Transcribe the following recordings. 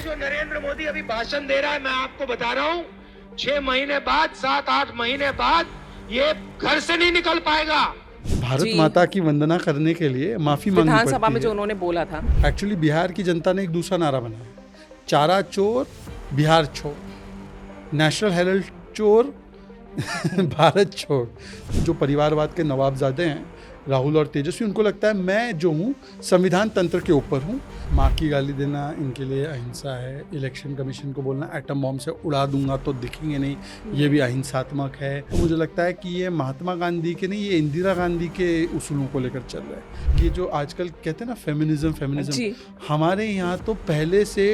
ये जो नरेंद्र मोदी अभी भाषण दे रहा है, मैं आपको बता रहा हूँ 6 महीने बाद, 7-8 महीने बाद ये घर से नहीं निकल पाएगा। भारत माता की वंदना करने के लिए माफी मांगनी पड़ती है। विधानसभा में जो उन्होंने बोला था, एक्चुअली बिहार की जनता ने एक दूसरा नारा बनाया, चारा चोर बिहार छोड़, नेशनल हेराल्ड चोर भारत छोड़। जो परिवारवाद के नवाबजादे हैं राहुल और तेजस्वी, उनको लगता है मैं जो हूँ संविधान तंत्र के ऊपर हूँ। माँ की गाली देना इनके लिए अहिंसा है। इलेक्शन कमीशन को बोलना एटम बॉम्ब से उड़ा दूंगा तो दिखेंगे नहीं, ये भी अहिंसात्मक है। तो मुझे लगता है कि ये महात्मा गांधी के नहीं, ये इंदिरा गांधी के उसूलों को लेकर चल रहा है। ये जो आजकल कहते हैं ना फेमिनिज्म, हमारे यहाँ तो पहले से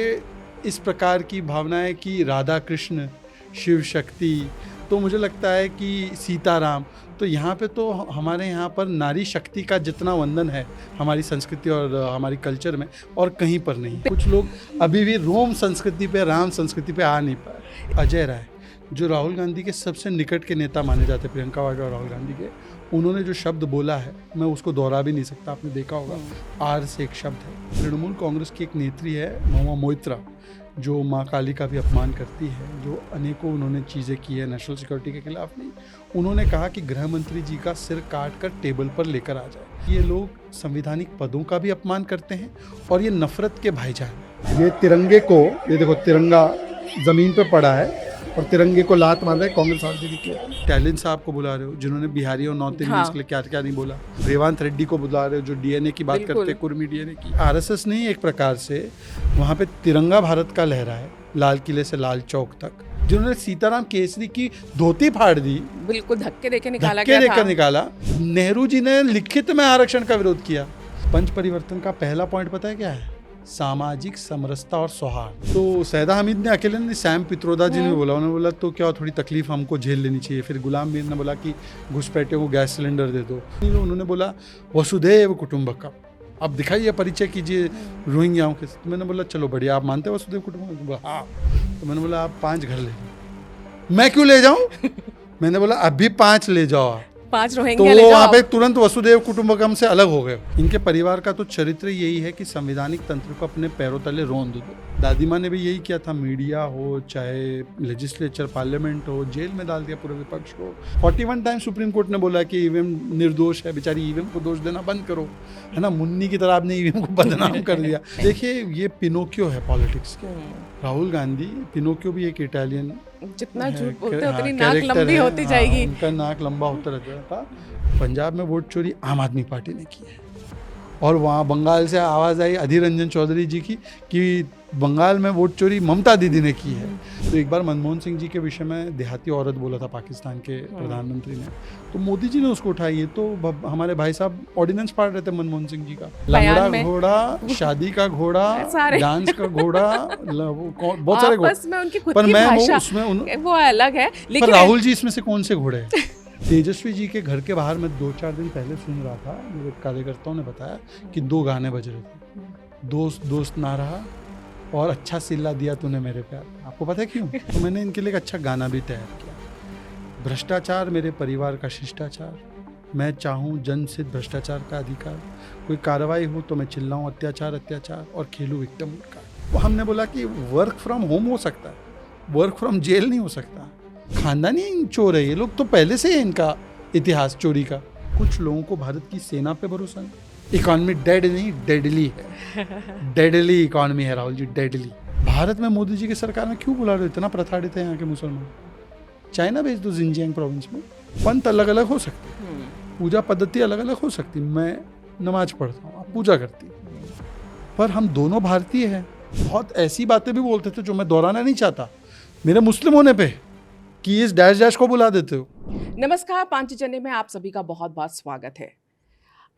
इस प्रकार की भावनाएं कि राधा कृष्ण, शिव शक्ति, तो मुझे लगता है कि सीताराम, तो यहाँ पे तो हमारे यहाँ पर नारी शक्ति का जितना वंदन है हमारी संस्कृति और हमारी कल्चर में, और कहीं पर नहीं। कुछ लोग अभी भी रोम संस्कृति पे, राम संस्कृति पे आ नहीं पाए। अजय राय जो राहुल गांधी के सबसे निकट के नेता माने जाते हैं, प्रियंका वाड्रा और राहुल गांधी के, उन्होंने जो शब्द बोला है मैं उसको दोहरा भी नहीं सकता। आपने देखा होगा, आर से एक शब्द है। तृणमूल कांग्रेस की एक नेत्री है महुआ मोइत्रा, जो माँ काली का भी अपमान करती है, जो अनेकों उन्होंने चीज़ें की है नेशनल सिक्योरिटी के खिलाफ नहीं। उन्होंने कहा कि गृह मंत्री जी का सिर काट कर टेबल पर लेकर आ जाए। ये लोग संवैधानिक पदों का भी अपमान करते हैं और ये नफरत के भाईजान। ये तिरंगे को, ये देखो तिरंगा ज़मीन पे पड़ा है और तिरंगे को लात मार रहे हैं कांग्रेस आरजेडी के। टैलिन साहब को बुला रहे हो जिन्होंने बिहारी और नॉर्थ इंडियंस के लिए क्या क्या नहीं बोला। रेवांत रेड्डी को बुला रहे हो जो डीएनए की बात करते हैं, कुर्मी डीएनए की। आरएसएस नहीं, एक प्रकार से वहाँ पे तिरंगा भारत का लहरा है, लाल किले से लाल चौक तक। जिन्होंने सीताराम केसरी की धोती फाड़ दी, बिल्कुल धक्के देके निकाला धक्के देकर निकाला। नेहरू जी ने लिखित में आरक्षण का विरोध किया। पंच परिवर्तन का पहला पॉइंट पता है क्या है? सामाजिक समरसता और सौहार्द। तो सैदा हमीद ने अकेले नहीं, सैम पित्रोदा जी ने बोला, उन्होंने बोला तो क्या थोड़ी तकलीफ हमको झेल लेनी चाहिए। फिर गुलाम मीर ने बोला कि घुसपैठियों को गैस सिलेंडर दे दो। उन्होंने बोला वसुधैव कुटुंबकम, अब दिखाइए, परिचय कीजिए रोहिंग्याओं के। तो मैंने बोला चलो बढ़िया, आप मानते हो वसुधैव कुटुंबकम? हाँ। तो मैंने बोला आप 5 घर ले जाओ। मैं क्यों ले जाऊँ? मैंने बोला अभी 5 ले जाओ आप। 5 तो रोहिंग्या ले जाओ। वहाँ पे तुरंत वसुधैव कुटुंबकम से अलग हो गए। इनके परिवार का तो चरित्र यही है कि संवैधानिक तंत्र को अपने पैरों तले रौंद दो। दादी माँ ने भी यही किया था, मीडिया हो चाहे लेजिस्लेचर पार्लियामेंट हो, जेल में डाल दिया पूरे विपक्ष को। 41 टाइम सुप्रीम कोर्ट ने बोला कि ईवीएम निर्दोष है, बेचारी ईवीएम को दोष देना बंद करो, है ना। मुन्नी की तरह आपने ईवीएम को बदनाम कर दिया। देखिए ये पिनोकियो है पॉलिटिक्स के। राहुल गांधी, पिनोकियो भी एक इटालियन, जितना झूठ बोलते उतनी नाक लंबी होती जाएगी। उनका नाक लंबा होता रहता था। पंजाब में वोट चोरी आम आदमी पार्टी ने की है, और वहाँ बंगाल से आवाज़ आई अधीर रंजन चौधरी जी की कि बंगाल में वोट चोरी ममता दीदी ने की है। तो एक बार मनमोहन सिंह जी के विषय में देहाती औरत बोला था पाकिस्तान के प्रधानमंत्री ने, तो मोदी जी ने उसको उठाई। ये तो हमारे भाई साहब ऑर्डिनेंस पाड़ रहे थे मनमोहन सिंह जी का, लंगड़ा घोड़ा, शादी का घोड़ा, डांस का घोड़ा, बहुत सारे घोड़े। पर मैं उसमें वो अलग है, लेकिन राहुल जी इसमें से कौन से घोड़े हैं? तेजस्वी जी के घर के बाहर मैं 2-4 दिन पहले सुन रहा था, मेरे कार्यकर्ताओं ने बताया कि 2 गाने बज रहे थे, दोस्त दोस्त ना रहा और अच्छा सिल्ला दिया तूने मेरे प्यार। आपको पता है क्यों? तो मैंने इनके लिए एक अच्छा गाना भी तैयार किया। भ्रष्टाचार मेरे परिवार का शिष्टाचार, मैं चाहूँ जन सिद्ध भ्रष्टाचार का अधिकार, कोई कार्रवाई हो तो मैं चिल्लाऊँ अत्याचार अत्याचार और खेलूँ विक्टिम का। तो हमने बोला कि वर्क फ्रॉम होम हो सकता है, वर्क फ्रॉम जेल नहीं हो सकता। खानदानी चोर है ये लोग, तो पहले से है इनका इतिहास चोरी का। कुछ लोगों को भारत की सेना पे भरोसा नहीं। इकॉनमी डेड नहीं, डेडली है। डेडली इकॉनमी है राहुल जी, डेडली। भारत में मोदी जी की सरकार में क्यों बुला रहे हो? इतना प्रताड़ित है यहाँ के मुसलमान। चाइना भेज दो जिंजियांग प्रोविंस में। पंथ अलग अलग हो सकते, पूजा पद्धति अलग अलग हो सकती। मैं नमाज पढ़ता हूँ, आप पूजा करती, पर हम दोनों भारतीय हैं। बहुत ऐसी बातें भी बोलते थे जो मैं दोहराना नहीं चाहता मेरे मुस्लिम होने पे, कि इस डैश डैश को बुला देते हो। नमस्कार, पांचजन्य में आप सभी का बहुत बहुत स्वागत है।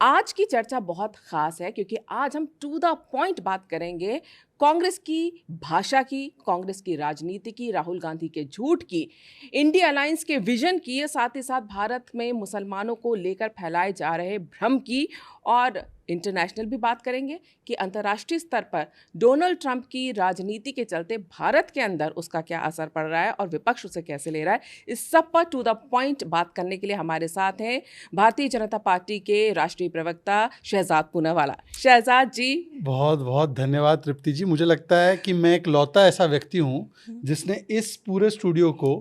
आज की चर्चा बहुत खास है क्योंकि आज हम टू द पॉइंट बात करेंगे कांग्रेस की भाषा की, कांग्रेस की राजनीति की, राहुल गांधी के झूठ की, इंडिया अलायंस के विजन की, साथ ही साथ भारत में मुसलमानों को लेकर फैलाए जा रहे भ्रम की और इंटरनेशनल भी बात करेंगे कि अंतर्राष्ट्रीय स्तर पर डोनाल्ड ट्रंप की राजनीति के चलते भारत के अंदर उसका क्या असर पड़ रहा है और विपक्ष उसे कैसे ले रहा है। इस सब पर टू द पॉइंट बात करने के लिए हमारे साथ हैं भारतीय जनता पार्टी के राष्ट्रीय प्रवक्ता शहजाद पूनावाला। शहजाद जी, बहुत बहुत धन्यवाद तृप्ति जी। मुझे लगता है कि मैं एक लौता ऐसा व्यक्ति हूँ जिसने इस पूरे स्टूडियो को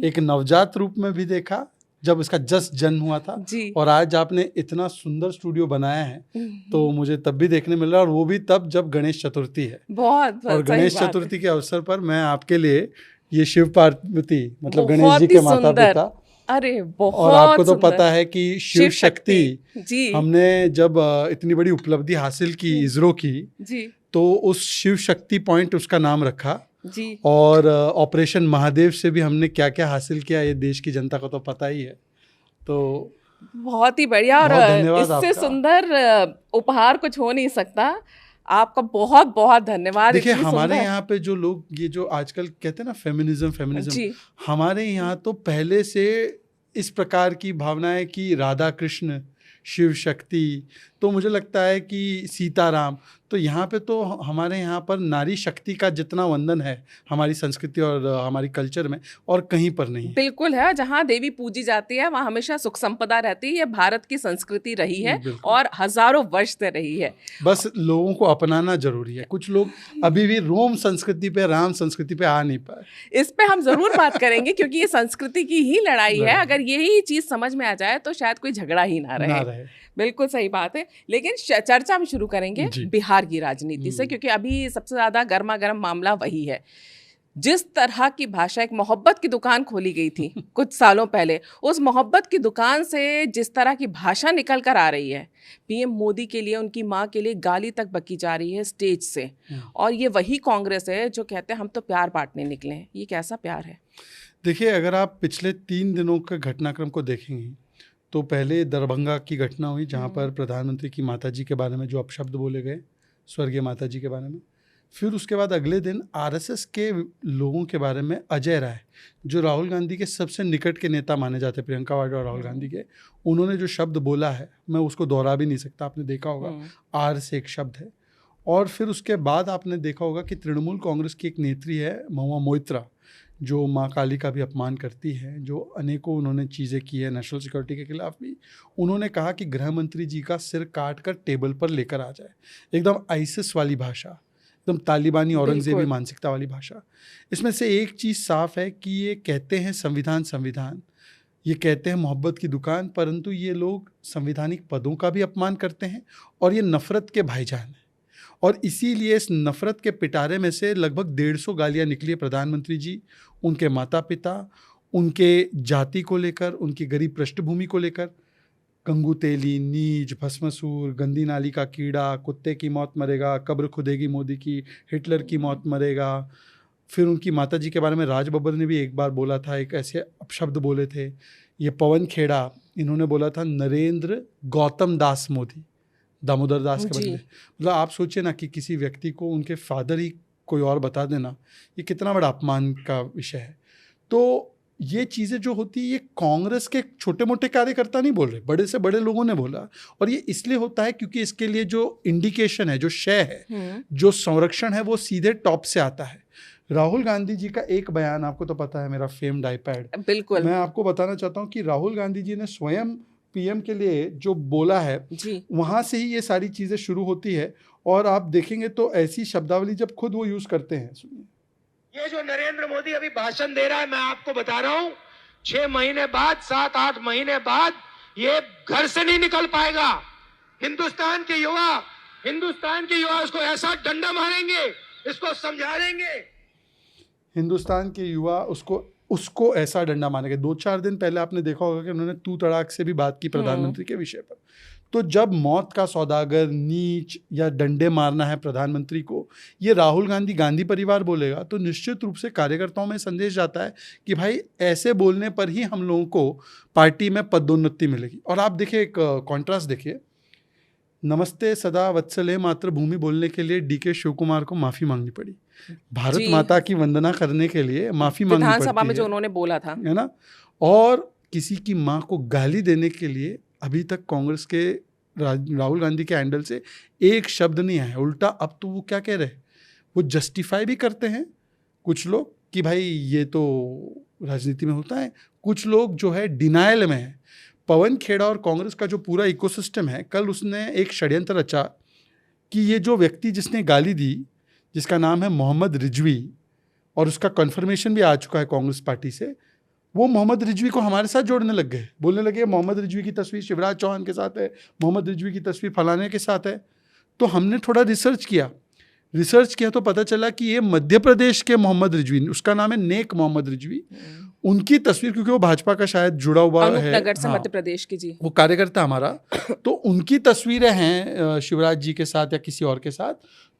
एक नवजात रूप में भी देखा जब इसका जस्ट जन्म हुआ था जी। और आज आपने इतना सुंदर स्टूडियो बनाया है तो मुझे तब भी देखने मिल रहा है, और वो भी तब जब गणेश चतुर्थी है। बहुत और सही गणेश बात है। चतुर्थी के अवसर पर मैं आपके लिए ये शिव पार्वती मतलब बहुत गणेश जी ही के माता सुंदर। पिता, अरे बहुत और आपको तो सुंदर। पता है कि शिव शक्ति जी हमने जब इतनी बड़ी उपलब्धि हासिल की इसरो की, जी तो उस शिव शक्ति पॉइंट उसका नाम रखा। जी। और ऑपरेशन महादेव से भी हमने क्या क्या हासिल किया ये देश की जनता को तो पता ही है। तो बहुत ही बढ़िया, और बहुत धन्यवाद इससे आपका। सुंदर उपहार कुछ हो नहीं सकता। आपका बहुत बहुत धन्यवाद। देखिए, इतनी हमारे सुंदर। यहाँ पे जो लोग ये जो आजकल कहते हैं ना फेमिनिज्म, जी हमारे यहाँ तो पहले से इस प्रकार की भावनाएं कि राधा कृष्ण, शिव शक्ति, तो मुझे लगता है कि सीताराम, तो यहाँ पे तो हमारे यहाँ पर नारी शक्ति का जितना वंदन है हमारी संस्कृति और हमारी कल्चर में, और कहीं पर नहीं है। बिल्कुल है। जहाँ देवी पूजी जाती है वहाँ हमेशा सुख संपदा रहती है। ये भारत की संस्कृति रही है बिल्कुल। और हजारों वर्ष से रही है। बस लोगों को अपनाना जरूरी है। कुछ लोग अभी भी रोम संस्कृति पे, राम संस्कृति पे आ नहीं पाए। इस पे हम जरूर बात करेंगे क्योंकि ये संस्कृति की ही लड़ाई है। अगर यही चीज समझ में आ जाए तो शायद कोई झगड़ा ही ना रहे। बिल्कुल सही बात है। लेकिन चर्चा हम शुरू करेंगे बिहार की राजनीति से, क्योंकि अभी सबसे ज्यादा गर्मा गर्म मामला वही है। जिस तरह की भाषा, एक मोहब्बत की दुकान खोली गई थी कुछ सालों पहले, उस मोहब्बत की दुकान से जिस तरह की भाषा निकल कर आ रही है, पीएम मोदी के लिए, उनकी माँ के लिए गाली तक बकी जा रही है स्टेज से। और ये वही कांग्रेस है जो कहते हैं हम तो प्यार बांटने निकले हैं। ये कैसा प्यार है? देखिए, अगर आप पिछले 3 दिनों के घटनाक्रम को देखेंगे तो पहले दरभंगा की घटना हुई जहाँ पर प्रधानमंत्री की माताजी के बारे में जो अपशब्द बोले गए, स्वर्गीय माताजी के बारे में। फिर उसके बाद अगले दिन आरएसएस के लोगों के बारे में अजय राय, जो राहुल गांधी के सबसे निकट के नेता माने जाते, प्रियंका वाड्रा और राहुल गांधी के, उन्होंने जो शब्द बोला है मैं उसको दोहरा भी नहीं सकता। आपने देखा होगा, आर से एक शब्द है। और फिर उसके बाद आपने देखा होगा कि तृणमूल कांग्रेस की एक नेत्री है महुआ मोइत्रा, जो माँ काली का भी अपमान करती है, जो अनेकों उन्होंने चीज़ें की है नेशनल सिक्योरिटी के खिलाफ भी। उन्होंने कहा कि गृह मंत्री जी का सिर काट कर टेबल पर लेकर आ जाए। एकदम आईसिस वाली भाषा, एकदम तालिबानी औरंगजेबी मानसिकता वाली भाषा। इसमें से एक चीज़ साफ है कि ये कहते हैं संविधान संविधान, ये कहते हैं मोहब्बत की दुकान, परंतु ये लोग संवैधानिक पदों का भी अपमान करते हैं और ये नफ़रत के भाईजान हैं। और इसीलिए इस नफ़रत के पिटारे में से लगभग 150 गालियाँ निकली है प्रधानमंत्री जी, उनके माता पिता, उनके जाति को लेकर, उनकी गरीब पृष्ठभूमि को लेकर। कंगू तेली, नीच, भस्मसूर, गंदी नाली का कीड़ा, कुत्ते की मौत मरेगा, कब्र खुदेगी मोदी की, हिटलर की मौत मरेगा। फिर उनकी माताजी के बारे में राज बब्बर ने भी एक बार बोला था, एक ऐसे अपशब्द बोले थे। ये पवन खेड़ा, इन्होंने बोला था नरेंद्र गौतम दास मोदी, दामोदर दास के बदले। मतलब आप सोचिए ना कि किसी व्यक्ति को उनके फादर ही कोई और बता देना, ये कितना बड़ा अपमान का विषय है। तो ये चीज़ें जो होती है, ये कांग्रेस के छोटे मोटे कार्यकर्ता नहीं बोल रहे, बड़े से बड़े लोगों ने बोला। और ये इसलिए होता है क्योंकि इसके लिए जो इंडिकेशन है, जो शय है, जो संरक्षण है, वो सीधे टॉप से आता है। राहुल गांधी जी का एक बयान, आपको तो पता है, मेरा फेम्ड आईपैड, बिल्कुल, मैं आपको बताना चाहता हूँ कि राहुल गांधी जी ने स्वयं पीएम के लिए जो बोला है, वहाँ से ही ये सारी चीज़ें शुरू होती है। और आप देखेंगे तो ऐसी शब्दावली जब खुद वो यूज़ करते हैं। सुनिए, ये जो नरेंद्र मोदी अभी भाषण दे रहा है, मैं आपको बता रहा हूं, 6 महीने बाद, 7-8 महीने बाद ये घर से नहीं निकल पाएगा। हिंदुस्तान के युवा इसको ऐसा डंडा मारेंगे, इसको समझा देंगे। हिंदुस्तान के युवा उसको ऐसा डंडा मारेंगे। 2-4 दिन पहले आपने देखा होगा कि उन्होंने तू तड़ाक से भी बात की प्रधानमंत्री के विषय पर। तो जब मौत का सौदागर, नीच या डंडे मारना है प्रधानमंत्री को, ये राहुल गांधी, गांधी परिवार बोलेगा, तो निश्चित रूप से कार्यकर्ताओं में संदेश जाता है कि भाई ऐसे बोलने पर ही हम लोगों को पार्टी में पदोन्नति मिलेगी। और आप देखिए, एक कॉन्ट्रास्ट देखिए, नमस्ते सदा वत्सले मातृभूमि बोलने के लिए डीके शिव कुमार को माफ़ी मांगनी पड़ी। भारत माता की वंदना करने के लिए माफ़ी मांगनी पड़ती है, विधानसभा में जो उन्होंने बोला था, है ना। और किसी की माँ को गाली देने के लिए अभी तक कांग्रेस के राहुल गांधी के हैंडल से एक शब्द नहीं आया। उल्टा अब तो वो क्या कह रहे हैं, वो जस्टिफाई भी करते हैं कुछ लोग कि भाई ये तो राजनीति में होता है, कुछ लोग जो है डिनायल में है। पवन खेड़ा और कांग्रेस का जो पूरा इकोसिस्टम है, कल उसने एक षड्यंत्र रचा कि ये जो व्यक्ति जिसने गाली दी, जिसका नाम है मोहम्मद रिजवी, और उसका कन्फर्मेशन भी आ चुका है कांग्रेस पार्टी से, वो मोहम्मद रिजवी को हमारे साथ जोड़ने लग गए। बोलने लगे मोहम्मद रिजवी की तस्वीर शिवराज चौहान के साथ है, मोहम्मद रिजवी की तस्वीर फलाने के साथ है। तो हमने थोड़ा रिसर्च किया तो पता चला कि ये मध्य प्रदेश के मोहम्मद रिजवी, उसका नाम है नेक मोहम्मद रिजवी, उनकी तस्वीर, क्योंकि वो भाजपा का शायद जुड़ा हुआ है, नगर से मध्य प्रदेश की, जी वो कार्यकर्ता हमारा, तो उनकी तस्वीरें हैं शिवराज जी के साथ या किसी और के साथ,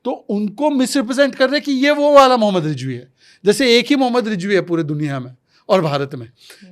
तो उनको मिसरिप्रेजेंट कर रहे कि ये वो वाला मोहम्मद रिजवी है, जैसे एक ही मोहम्मद रिजवी है पूरे दुनिया में और भारत में।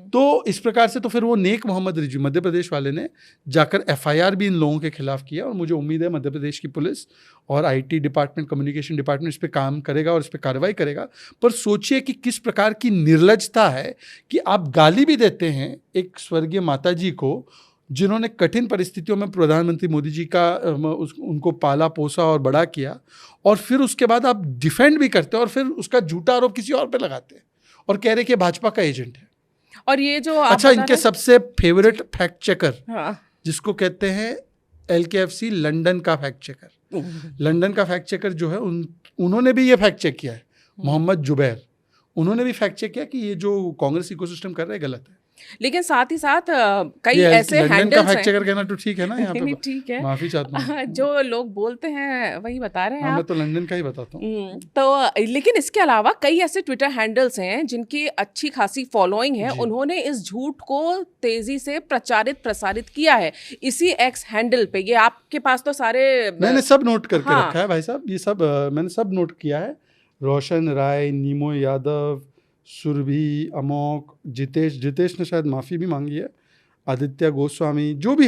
तो इस प्रकार से तो फिर वो नेक मोहम्मद रिजवी मध्य प्रदेश वाले ने जाकर एफआईआर भी इन लोगों के खिलाफ किया, और मुझे उम्मीद है मध्य प्रदेश की पुलिस और आईटी डिपार्टमेंट, कम्युनिकेशन डिपार्टमेंट इस पे काम करेगा और इस पे कार्रवाई करेगा। पर सोचिए कि किस प्रकार की निर्लजता है कि आप गाली भी देते हैं एक स्वर्गीय माता जी को, जिन्होंने कठिन परिस्थितियों में प्रधानमंत्री मोदी जी का उनको पाला पोसा और बड़ा किया, और फिर उसके बाद आप डिफेंड भी करते हैं और फिर उसका झूठा आरोप किसी और पे लगाते हैं और कह रहे कि भाजपा का एजेंट है। और ये जो अच्छा, इनके सबसे फेवरेट फैक्ट चेकर, हाँ, जिसको कहते हैं LKFC, लंदन का फैक्ट चेकर, लंदन का फैक्ट चेकर जो है उन्होंने भी ये फैक्ट चेक किया है, मोहम्मद जुबैर, उन्होंने भी फैक्ट चेक किया कि ये जो कांग्रेस इकोसिस्टम कर रहे हैं गलत है। लेकिन साथ ही साथ कई ऐसे हैंडल्स फैक्ट चेकर कहना तो ठीक है ना, यहाँ पे ठीक है, माफी चाहता हूँ। जो लोग बोलते हैं वही बता रहे हैं मैं आप। तो लंदन का ही बताता हूँ। तो लेकिन इसके अलावा कई ऐसे ट्विटर हैंडल्स हैं जिनकी अच्छी खासी फॉलोइंग है, उन्होंने इस झूठ को तेजी से प्रसारित किया है इसी एक्स हैंडल पे। ये आपके पास तो सारे मैंने सब नोट करके हाँ। रखा है भाई साहब, ये सब मैंने सब नोट किया है। रोशन राय, नीमो यादव, सुरभि, अमोक, जितेश ने शायद माफ़ी भी मांगी है, आदित्य गोस्वामी, जो भी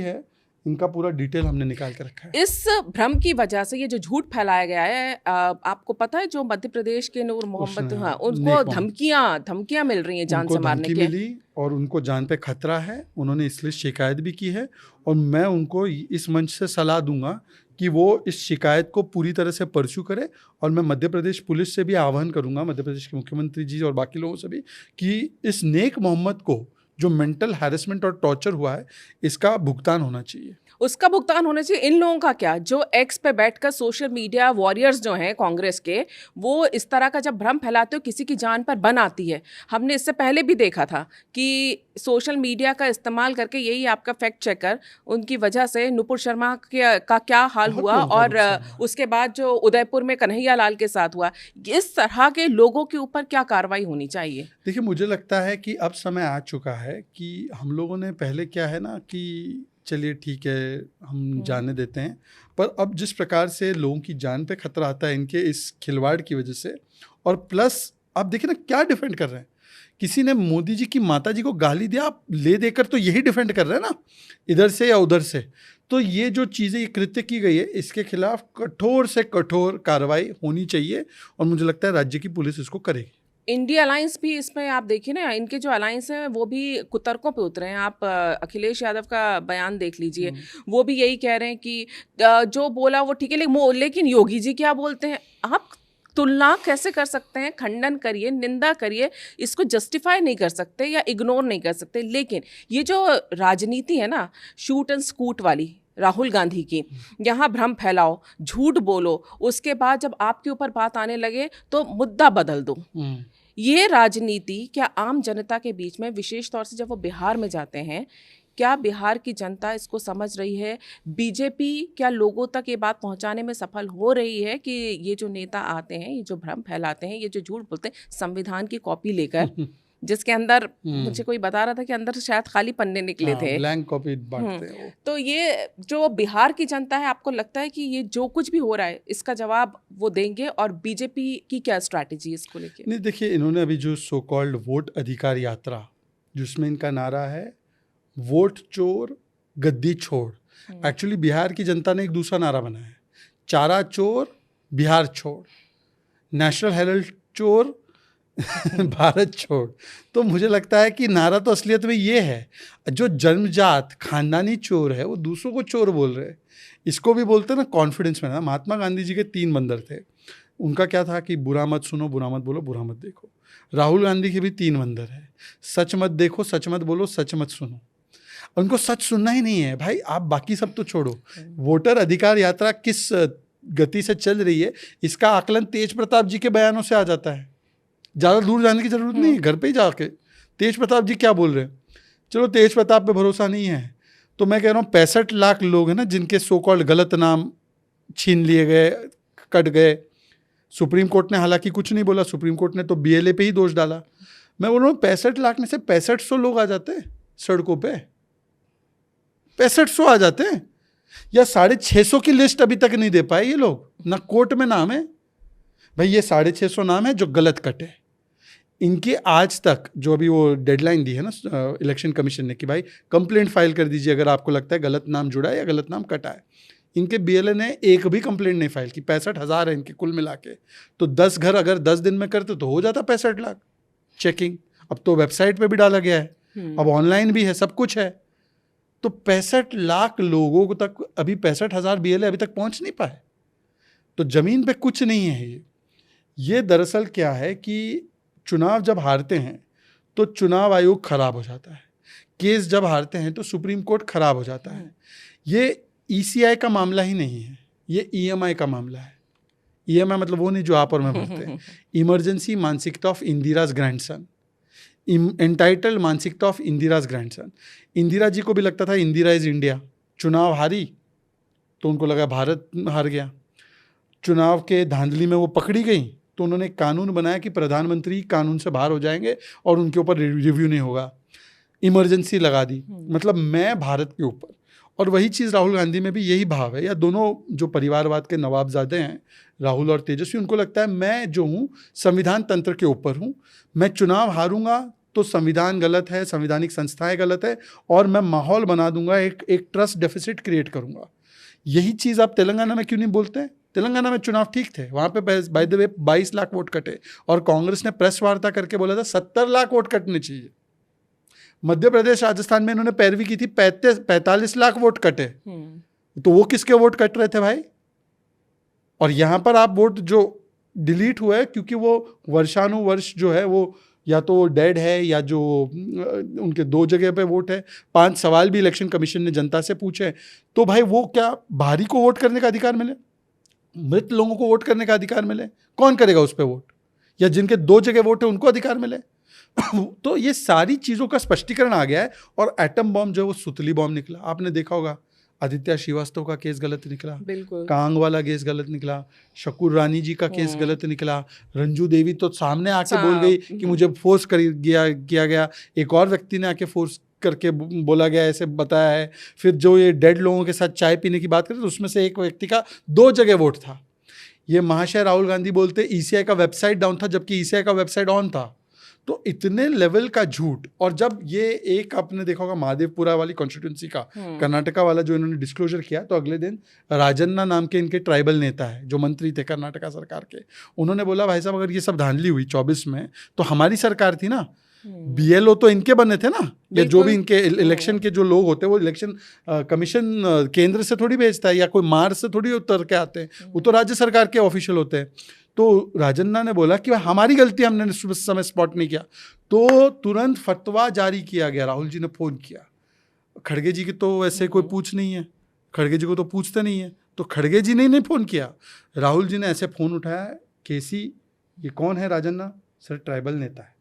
है इनका पूरा डिटेल हमने निकाल के रखा है। इस भ्रम की वजह से ये जो झूठ फैलाया गया है, आपको पता है जो मध्य प्रदेश के नूर मोहम्मद, हाँ, उनको धमकियां मिल रही हैं जान से मारने की मिली, और उनको जान पे खतरा है। उन्होंने इसलिए शिकायत भी की है, और मैं उनको इस मंच से सलाह दूंगा कि वो इस शिकायत को पूरी तरह से परस्यू करे, और मैं मध्य प्रदेश पुलिस से भी आह्वान करूंगा, मध्य प्रदेश के मुख्यमंत्री जी और बाकी लोगों से भी, कि इस नेक मोहम्मद को जो मेंटल हैरेसमेंट और टॉर्चर हुआ है, इसका भुगतान होना चाहिए। उसका भुगतान होना चाहिए। इन लोगों का क्या, जो एक्स पे बैठकर सोशल मीडिया वॉरियर्स जो हैं कांग्रेस के, वो इस तरह का जब भ्रम फैलाते हो किसी की जान पर बन आती है। हमने इससे पहले भी देखा था कि सोशल मीडिया का इस्तेमाल करके यही आपका फैक्ट चेकर, उनकी वजह से नुपुर शर्मा का क्या हाल हुआ, और उसके बाद जो उदयपुर में कन्हैया लाल के साथ हुआ। इस तरह के लोगों के ऊपर क्या कार्रवाई होनी चाहिए? देखिए, मुझे लगता है कि अब समय आ चुका है कि हम लोगों ने पहले क्या है ना कि चलिए ठीक है हम जाने देते हैं, पर अब जिस प्रकार से लोगों की जान पे खतरा आता है इनके इस खिलवाड़ की वजह से, और प्लस आप देखिए ना क्या डिफेंड कर रहे हैं। किसी ने मोदी जी की माता जी को गाली दिया, आप ले देकर तो यही डिफेंड कर रहे हैं ना, इधर से या उधर से। तो ये जो चीज़ें, ये कृत्य की गई है, इसके खिलाफ कठोर से कठोर कार्रवाई होनी चाहिए, और मुझे लगता है राज्य की पुलिस इसको करेगी। इंडिया अलायंस भी इसमें, आप देखिए ना, इनके जो अलायंस है वो भी कुतर्कों पे उतरे हैं। आप अखिलेश यादव का बयान देख लीजिए, वो भी यही कह रहे हैं कि जो बोला वो ठीक है, लेकिन योगी जी क्या बोलते हैं। आप तुलना कैसे कर सकते हैं? खंडन करिए, निंदा करिए, इसको जस्टिफाई नहीं कर सकते या इग्नोर नहीं कर सकते। लेकिन ये जो राजनीति है ना, शूट एंड स्कूट वाली राहुल गांधी की, यहाँ भ्रम फैलाओ, झूठ बोलो, उसके बाद जब आपके ऊपर बात आने लगे तो मुद्दा बदल दो, ये राजनीति क्या आम जनता के बीच में, विशेष तौर से जब वो बिहार में जाते हैं, क्या बिहार की जनता इसको समझ रही है? बीजेपी क्या लोगों तक ये बात पहुंचाने में सफल हो रही है कि ये जो नेता आते हैं, ये जो भ्रम फैलाते हैं, ये जो झूठ बोलते हैं, संविधान की कॉपी लेकर, जिसके अंदर मुझे कोई बता रहा था कि अंदर शायद खाली पन्ने निकले थे, ब्लैंक कॉपी बांटते हैं वो। तो ये जो बिहार की जनता है, आपको लगता है कि ये जो कुछ भी हो रहा है इसका जवाब वो देंगे? और बीजेपी की क्या स्ट्रैटेजी इसको लेके? नहीं, देखिए, इन्होंने अभी जो सो कॉल्ड वोट अधिकार यात्रा, जिसमें इनका नारा है वोट चोर गद्दी छोड़, एक्चुअली बिहार की जनता ने एक दूसरा नारा बनाया है, चारा चोर बिहार छोड़, नेशनल हेराल्ड चोर भारत छोड़। तो मुझे लगता है कि नारा तो असलियत में ये है, जो जन्मजात खानदानी चोर है वो दूसरों को चोर बोल रहे हैं। इसको भी बोलते हैं ना कॉन्फिडेंस में ना। महात्मा गांधी जी के 3 बंदर थे, उनका क्या था कि बुरा मत सुनो, बुरा मत बोलो, बुरा मत देखो। राहुल गांधी के भी 3 बंदर है, सच मत देखो, सच मत बोलो, सच मत सुनो। उनको सच सुनना ही नहीं है भाई। आप बाकी सब तो छोड़ो, वोटर अधिकार यात्रा किस गति से चल रही है इसका आकलन तेज प्रताप जी के बयानों से आ जाता है। ज़्यादा दूर जाने की जरूरत नहीं है, घर पे ही जाके तेज प्रताप जी क्या बोल रहे हैं। चलो तेज प्रताप पे भरोसा नहीं है तो मैं कह रहा हूँ 65 लाख लोग हैं ना जिनके सो कॉल्ड गलत नाम छीन लिए गए, कट गए। सुप्रीम कोर्ट ने हालांकि कुछ नहीं बोला, सुप्रीम कोर्ट ने तो बीएलए पे ही दोष डाला। मैं बोल रहा हूँ 65 लाख में से 6500 लोग आ जाते हैं सड़कों पे, 6500 आ जाते हैं। या 650 की लिस्ट अभी तक नहीं दे पाए ये लोग, ना कोर्ट में नाम है भाई। ये 650 नाम है जो गलत कटे। इनके आज तक जो अभी वो डेडलाइन दी है ना इलेक्शन कमीशन ने कि भाई कंप्लेंट फाइल कर दीजिए अगर आपको लगता है गलत नाम जुड़ा है या गलत नाम कटा है। इनके बीएलए ने एक भी कंप्लेंट नहीं फाइल की। 65,000 है इनके कुल मिला के, तो 10 घर अगर 10 दिन में करते तो हो जाता 65 लाख चेकिंग। अब तो वेबसाइट पे भी डाला गया है, अब ऑनलाइन भी है, सब कुछ है। तो 65 लाख लोगों तक अभी 65,000 बीएलए अभी तक पहुंच नहीं पाए। तो जमीन पे कुछ नहीं है। ये दरअसल क्या है कि चुनाव जब हारते हैं तो चुनाव आयोग खराब हो जाता है, केस जब हारते हैं तो सुप्रीम कोर्ट खराब हो जाता है। ये ईसीआई का मामला ही नहीं है, ये ईएमआई का मामला है। ईएमआई मतलब वो नहीं जो आप और मैं बोलते हैं, इमरजेंसी मानसिकता ऑफ इंदिराज ग्रैंडसन, एंटाइटल्ड मानसिकता ऑफ इंदिराज ग्रैंडसन। इंदिरा जी को भी लगता था इंदिरा इज इंडिया। चुनाव हारी तो उनको लगा भारत हार गया। चुनाव के धांधली में वो पकड़ी गई तो उन्होंने एक कानून बनाया कि प्रधानमंत्री कानून से बाहर हो जाएंगे और उनके ऊपर रिव्यू नहीं होगा। इमरजेंसी लगा दी, मतलब मैं भारत के ऊपर। और वही चीज़ राहुल गांधी में भी यही भाव है। या दोनों जो परिवारवाद के नवाबजादे हैं राहुल और तेजस्वी, उनको लगता है मैं जो हूँ संविधान तंत्र के ऊपर हूँ, मैं चुनाव हारूंगा तो संविधान गलत है, संवैधानिक संस्थाएं गलत है और मैं माहौल बना दूंगा, एक ट्रस्ट डेफिसिट क्रिएट करूंगा। यही चीज़ आप तेलंगाना में क्यों नहीं बोलते हैं? तेलंगाना में चुनाव ठीक थे, वहाँ पे by the way 22 lakh vote कटे और कांग्रेस ने प्रेस वार्ता करके बोला था 70 लाख वोट कटने चाहिए। मध्य प्रदेश राजस्थान में इन्होंने पैरवी की थी, 45 लाख वोट कटे। तो वो किसके वोट कट रहे थे भाई? और यहाँ पर आप वोट जो डिलीट हुआ है क्योंकि वो वर्षानुवर्ष जो है वो या तो डेड है या जो उनके 2 जगह पे वोट है। 5 सवाल भी इलेक्शन कमीशन ने जनता से पूछे। तो भाई वो क्या भारी को वोट करने का अधिकार मिले, मृत लोगों को वोट करने का अधिकार मिले? कौन करेगा उस पर वोट? या जिनके 2 जगह वोट है उनको अधिकार मिले? तो ये सारी चीज़ों का स्पष्टीकरण आ गया है। और एटम बॉम्ब जो है वो सुतली बॉम्ब निकला। आपने देखा होगा आदित्य श्रीवास्तव का केस गलत निकला, कांग वाला केस गलत निकला, शकुर रानी जी का केस गलत निकला, रंजू देवी तो सामने आके बोल गई कि मुझे फोर्स किया गया। एक और व्यक्ति ने आके फोर्स करके बोला गया, ऐसे बताया है। फिर जो ये डेड लोगों के साथ चाय पीने की बात करें तो उसमें से एक व्यक्ति का 2 जगह वोट था। ये महाशय राहुल गांधी बोलते ईसीआई का वेबसाइट डाउन था जबकि ईसीआई का वेबसाइट ऑन था। तो इतने लेवल का झूठ। और जब ये एक आपने देखा होगा महादेवपुरा वाली कॉन्स्टिट्यूंसी का कर्नाटका वाला जो इन्होंने डिस्क्लोजर किया, तो अगले दिन राजन्ना नाम के इनके ट्राइबल नेता है जो मंत्री थे कर्नाटका सरकार के, उन्होंने बोला भाई साहब अगर ये सब धांधली हुई 24 में तो हमारी सरकार थी ना, बीएलओ तो इनके बने थे ना, या जो भी इनके इलेक्शन के जो लोग होते हैं वो इलेक्शन कमीशन केंद्र से थोड़ी भेजता है या कोई मार्ग से थोड़ी उतर के आते हैं, वो तो राज्य सरकार के ऑफिशियल होते हैं। तो राजन्ना ने बोला कि हमारी गलती, हमने उस समय स्पॉट नहीं किया। तो तुरंत फतवा जारी किया गया। राहुल जी ने फोन किया। खड़गे जी की तो वैसे कोई पूछ नहीं है, खड़गे जी को तो पूछते नहीं है, तो खड़गे जी ने नहीं फोन किया, राहुल जी ने ऐसे फोन उठाया, केसी ये कौन है? राजन्ना सर ट्राइबल नेता है,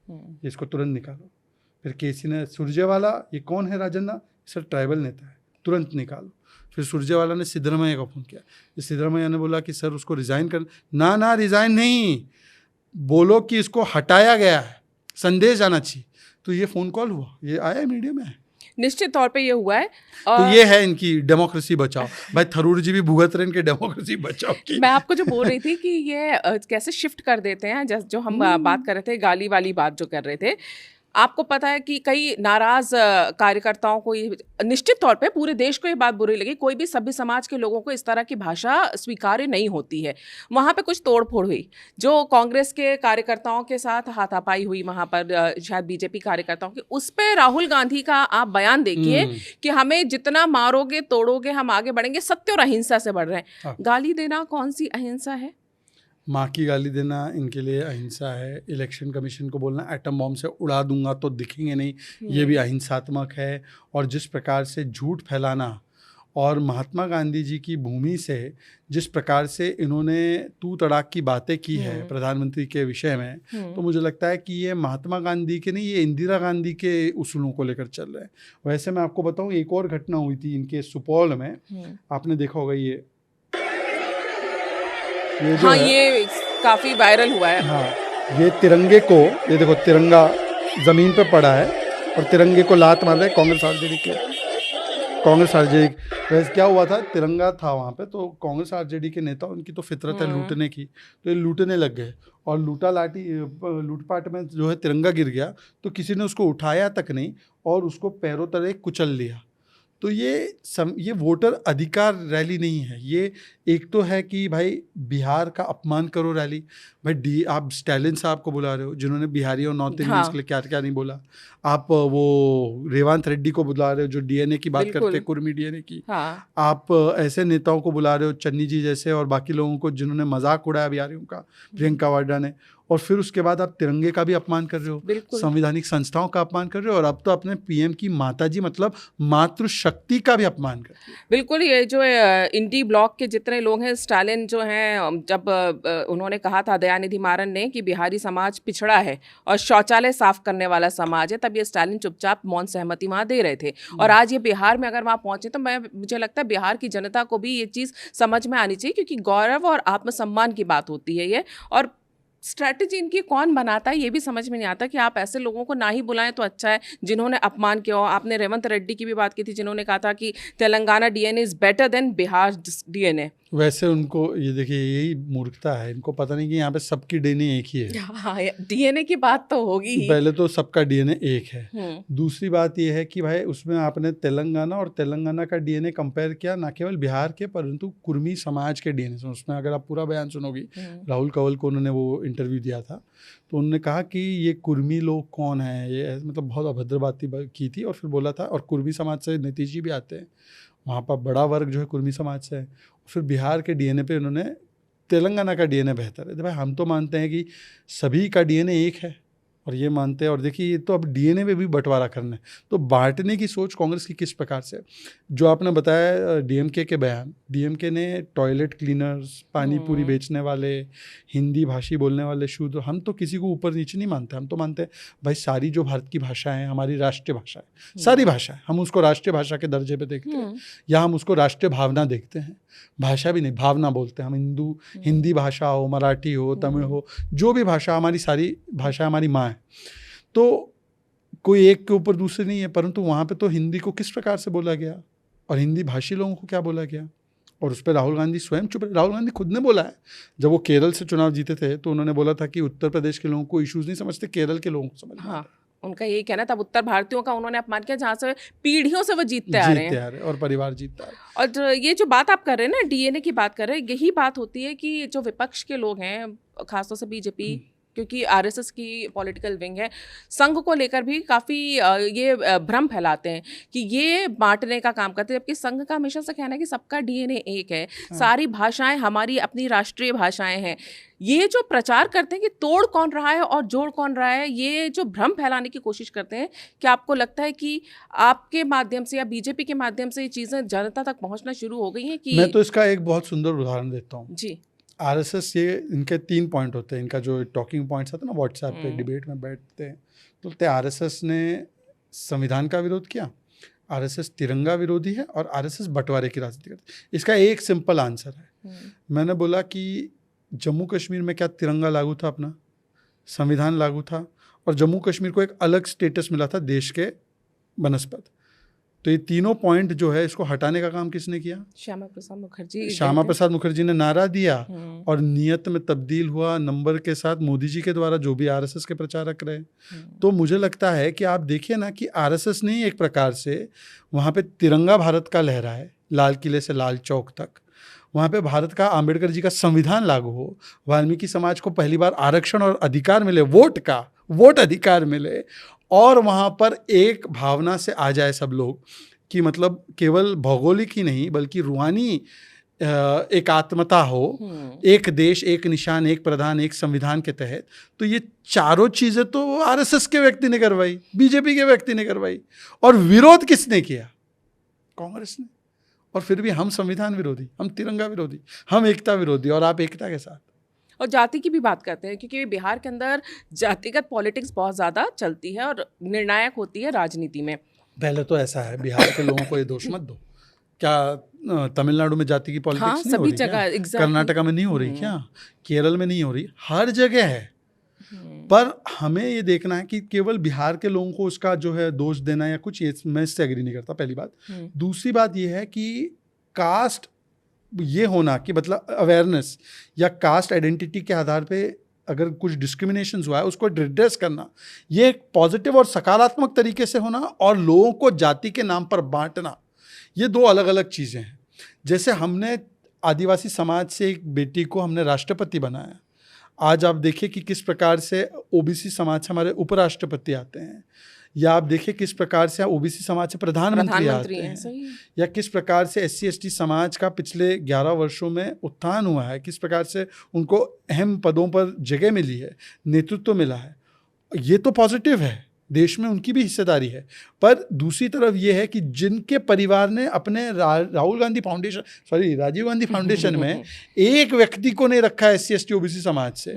इसको तुरंत निकालो। फिर केसी ने सुरजेवाला ये कौन है? राजन्ना सर ट्राइबल नेता है, तुरंत निकालो। फिर सुरजेवाला ने सिद्धरामैया को फ़ोन किया। सिद्धरामैया ने बोला कि सर उसको रिज़ाइन कर। ना रिज़ाइन नहीं, बोलो कि इसको हटाया गया है, संदेश आना चाहिए। तो ये फ़ोन कॉल हुआ, ये आया मीडिया में, निश्चित तौर पे ये हुआ है। तो ये है इनकी डेमोक्रेसी बचाओ। भाई थरूर जी भी भुगत रहे इनके डेमोक्रेसी बचाओ की। मैं आपको जो बोल रही थी कि ये कैसे शिफ्ट कर देते हैं, जो हम बात कर रहे थे, गाली वाली बात जो कर रहे थे, आपको पता है कि कई नाराज कार्यकर्ताओं को ये निश्चित तौर पे पूरे देश को ये बात बुरी लगी, कोई भी सभ्य समाज के लोगों को इस तरह की भाषा स्वीकार्य नहीं होती है। वहाँ पे कुछ तोड़फोड़ हुई, जो कांग्रेस के कार्यकर्ताओं के साथ हाथापाई हुई वहाँ पर, शायद बीजेपी कार्यकर्ताओं की, उस पे राहुल गांधी का आप बयान देखिए कि हमें जितना मारोगे तोड़ोगे हम आगे बढ़ेंगे, सत्य और अहिंसा से बढ़ रहे हैं। गाली देना कौन सी अहिंसा है? माँ की गाली देना इनके लिए अहिंसा है। इलेक्शन कमीशन को बोलना एटम बॉम्ब से उड़ा दूंगा तो दिखेंगे नहीं, ये भी अहिंसात्मक है। और जिस प्रकार से झूठ फैलाना और महात्मा गांधी जी की भूमि से जिस प्रकार से इन्होंने तू तड़ाक की बातें की है प्रधानमंत्री के विषय में, तो मुझे लगता है कि ये महात्मा गांधी के नहीं, ये इंदिरा गांधी के उसूलों को लेकर चल रहे हैं। वैसे मैं आपको बताऊं, एक और घटना हुई थी इनके सुपौल में, आपने देखा होगा ये हाँ, ये काफी वायरल हुआ है। हाँ, ये तिरंगे को, ये देखो तिरंगा जमीन पे पड़ा है और तिरंगे को लात मार रहे कांग्रेस आरजेडी। वैसे क्या हुआ था, तिरंगा था वहाँ पे, तो कांग्रेस आरजेडी के नेता, उनकी तो फितरत है लूटने की, तो ये लूटने लग गए और लूटपाट में जो है तिरंगा गिर गया, तो किसी ने उसको उठाया तक नहीं और उसको पैरों तले कुचल लिया। तो ये वोटर अधिकार रैली नहीं है, ये एक तो है कि भाई बिहार का अपमान करो रैली। भाई आप स्टालिन साहब को बुला रहे हो जिन्होंने बिहारी और नॉर्थ इंडियंस के लिए क्या क्या नहीं बोला। आप वो रेवंत रेड्डी को बुला रहे हो जो डीएनए की बात करते हैं, कुर्मी डीएनए की। आप ऐसे नेताओं को बुला रहे हो, चन्नी जी जैसे, और बाकी लोगों को जिन्होंने मजाक उड़ाया बिहारियों का, प्रियंका वाड्रा ने। और फिर उसके बाद आप तिरंगे का भी अपमान कर रहे हो, संवैधानिक संस्थाओं का अपमान कर रहे हो, और अब तो अपने पीएम की माताजी मतलब मातृशक्ति का भी अपमान कर रहे हो। बिल्कुल, ये जो इंडी ब्लॉक के जितने लोग हैं, स्टालिन जो हैं, जब उन्होंने कहा था दयानिधि मारन ने कि बिहारी समाज पिछड़ा है और शौचालय साफ करने वाला समाज है, तब ये स्टालिन चुपचाप मौन सहमति वहाँ दे रहे थे। और आज ये बिहार में अगर वहाँ पहुंचे तो मुझे लगता है बिहार की जनता को भी ये चीज़ समझ में आनी चाहिए, क्योंकि गौरव और आत्मसम्मान की बात होती है ये। और स्ट्रैटेजी इनकी कौन बनाता है ये भी समझ में नहीं आता कि आप ऐसे लोगों को ना ही बुलाएं तो अच्छा है जिन्होंने अपमान किया हो। आपने रेवंत रेड्डी की भी बात की थी, जिन्होंने कहा था कि Telangana DNA is better than Bihar DNA. वैसे उनको ये देखिए, यही मूर्खता है, इनको पता नहीं कि यहाँ पे सबकी डीएनए एक ही है। हाँ, डीएनए की बात तो होगी ही। पहले तो सबका डीएनए एक है। दूसरी बात ये है कि भाई उसमें आपने तेलंगाना और तेलंगाना का डीएनए कंपेयर किया, ना केवल बिहार के परंतु कुर्मी समाज के डीएनए से। उसमें अगर आप पूरा बयान सुनोगी, राहुल कंवल को उन्होंने वो इंटरव्यू दिया था, तो उन्होंने कहा कि ये कुर्मी लोग कौन है, ये मतलब बहुत अभद्र बात की थी। और फिर बोला था, और कुर्मी समाज से नीतीश जी भी आते हैं, वहाँ पर बड़ा वर्ग जो है कुर्मी समाज से है। फिर बिहार के डीएनए पे उन्होंने तेलंगाना का डीएनए बेहतर है। तो भाई हम तो मानते हैं कि सभी का डीएनए एक है, और ये मानते हैं। और देखिए, ये तो अब डीएनए में भी बंटवारा करना है, तो बांटने की सोच कांग्रेस की किस प्रकार से। जो आपने बताया डीएमके के बयान, डीएमके ने टॉयलेट क्लीनर्स, पानी पूरी बेचने वाले, हिंदी भाषी बोलने वाले शूद्र, हम तो किसी को ऊपर नीचे नहीं मानते। हम तो मानते हैं भाई सारी जो भारत की भाषा है हमारी राष्ट्रीय भाषा है, सारी भाषा है, हम उसको राष्ट्रीय भाषा के दर्जे पे देखते हैं, या हम उसको राष्ट्रीय भावना देखते हैं। भाषा भी नहीं, भावना बोलते हैं हम। हिंदी भाषा हो, मराठी हो, तमिल हो, जो भी भाषा, हमारी सारी भाषा हमारी माँ है। तो कोई एक के ऊपर दूसरे नहीं है, परंतु वहाँ पे तो हिंदी को किस प्रकार से बोला गया और हिंदी भाषी लोगों को क्या बोला गया, और उस पर राहुल गांधी स्वयं चुप रहे। राहुल गांधी खुद ने बोला है, जब वो केरल से चुनाव जीते थे तो उन्होंने बोला था कि उत्तर प्रदेश के लोगों को इश्यूज नहीं समझते, केरल के लोगों को समझ। हाँ, उनका यही कहना, तब उत्तर भारतीयों का उन्होंने अपमान किया जहाँ से पीढ़ियों से वो जीतते आ रहे हैं और परिवार जीतता है। और ये जो बात आप कर रहे हैं ना, डीएनए की बात कर रहे हैं, यही बात होती है कि जो विपक्ष के लोग हैं, खासतौर से बीजेपी, क्योंकि आरएसएस की पॉलिटिकल विंग है, संघ को लेकर भी काफ़ी ये भ्रम फैलाते हैं कि ये बांटने का काम करते हैं, जबकि संघ का हमेशा से कहना है कि सबका डीएनए एक है, सारी भाषाएं हमारी अपनी राष्ट्रीय भाषाएं हैं। ये जो प्रचार करते हैं कि तोड़ कौन रहा है और जोड़ कौन रहा है, ये जो भ्रम फैलाने की कोशिश करते हैं, क्या आपको लगता है कि आपके माध्यम से या बीजेपी के माध्यम से ये चीज़ें जनता तक पहुँचना शुरू हो गई हैं? कि मैं तो इसका एक बहुत सुंदर उदाहरण देता हूँ जी। आरएसएस, ये इनके 3 पॉइंट होते हैं। इनका जो टॉकिंग पॉइंट्स आते हैं ना, व्हाट्सएप पे डिबेट में बैठते हैं, तो बोलते हैं आरएसएस ने संविधान का विरोध किया, आरएसएस तिरंगा विरोधी है, और आरएसएस बंटवारे की राजनीति करती है। इसका एक सिंपल आंसर है। मैंने बोला कि जम्मू कश्मीर में क्या तिरंगा लागू था, अपना संविधान लागू था, और जम्मू कश्मीर को एक अलग स्टेटस मिला था देश के बनस्पत। तो ये तीनों पॉइंट जो है इसको हटाने का काम किसने किया? श्यामा प्रसाद मुखर्जी। श्यामा प्रसाद मुखर्जी ने नारा दिया हम्म। और नियत में तब्दील हुआ नंबर के साथ मोदी जी के द्वारा, जो भी आरएसएस के प्रचारक रहे। तो मुझे लगता है कि आप देखिए ना कि आरएसएस ने एक प्रकार से वहाँ पे तिरंगा भारत का लहरा है, लाल किले से लाल चौक तक। वहाँ पे भारत का, आम्बेडकर जी का संविधान लागू हो, वाल्मीकि समाज को पहली बार आरक्षण और अधिकार मिले, वोट अधिकार मिले, और वहाँ पर एक भावना से आ जाए सब लोग कि मतलब केवल भौगोलिक ही नहीं बल्कि रूहानी एकात्मता हो, एक देश, एक निशान, एक प्रधान, एक संविधान के तहत। तो ये चारों चीज़ें तो आरएसएस के व्यक्ति ने करवाई, बीजेपी के व्यक्ति ने करवाई, और विरोध किसने किया? कांग्रेस ने। और फिर भी हम संविधान विरोधी, हम तिरंगा विरोधी, हम एकता विरोधी, और आप एकता के साथ। और जाति की भी बात करते हैं क्योंकि बिहार के अंदर जातिगत पॉलिटिक्स बहुत ज़्यादा चलती है और निर्णायक होती है राजनीति में। पहले तो ऐसा है, बिहार के लोगों को ये दोष मत दो। क्या तमिलनाडु में जाति की पॉलिटिक्स नहीं हो रही? सभी जगह, exactly। कर्नाटका में नहीं हो रही क्या? केरल में नहीं हो रही? हर जगह है। पर हमें ये देखना है कि केवल बिहार के लोगों को उसका जो है दोष देना या कुछ, ये मैं इससे एग्री नहीं करता, पहली बात। दूसरी बात ये है कि कास्ट ये होना कि मतलब अवेयरनेस या कास्ट आइडेंटिटी के आधार पे अगर कुछ डिस्क्रिमिनेशन हुआ है उसको रिड्रेस करना, ये एक पॉजिटिव और सकारात्मक तरीके से होना, और लोगों को जाति के नाम पर बांटना, ये दो अलग अलग चीज़ें हैं। जैसे हमने आदिवासी समाज से एक बेटी को हमने राष्ट्रपति बनाया, आज आप देखिए कि किस प्रकार से ओबीसी समाज से हमारे उपराष्ट्रपति आते हैं, या आप देखिए किस प्रकार से ओबीसी समाज से प्रधानमंत्री आते हैं, या किस प्रकार से एससी एसटी समाज का पिछले 11 वर्षों में उत्थान हुआ है, किस प्रकार से उनको अहम पदों पर जगह मिली है, नेतृत्व मिला है। ये तो पॉजिटिव है, देश में उनकी भी हिस्सेदारी है। पर दूसरी तरफ ये है कि जिनके परिवार ने अपने राजीव गांधी फाउंडेशन में एक व्यक्ति को नहीं रखा एससी एसटी ओबीसी समाज से,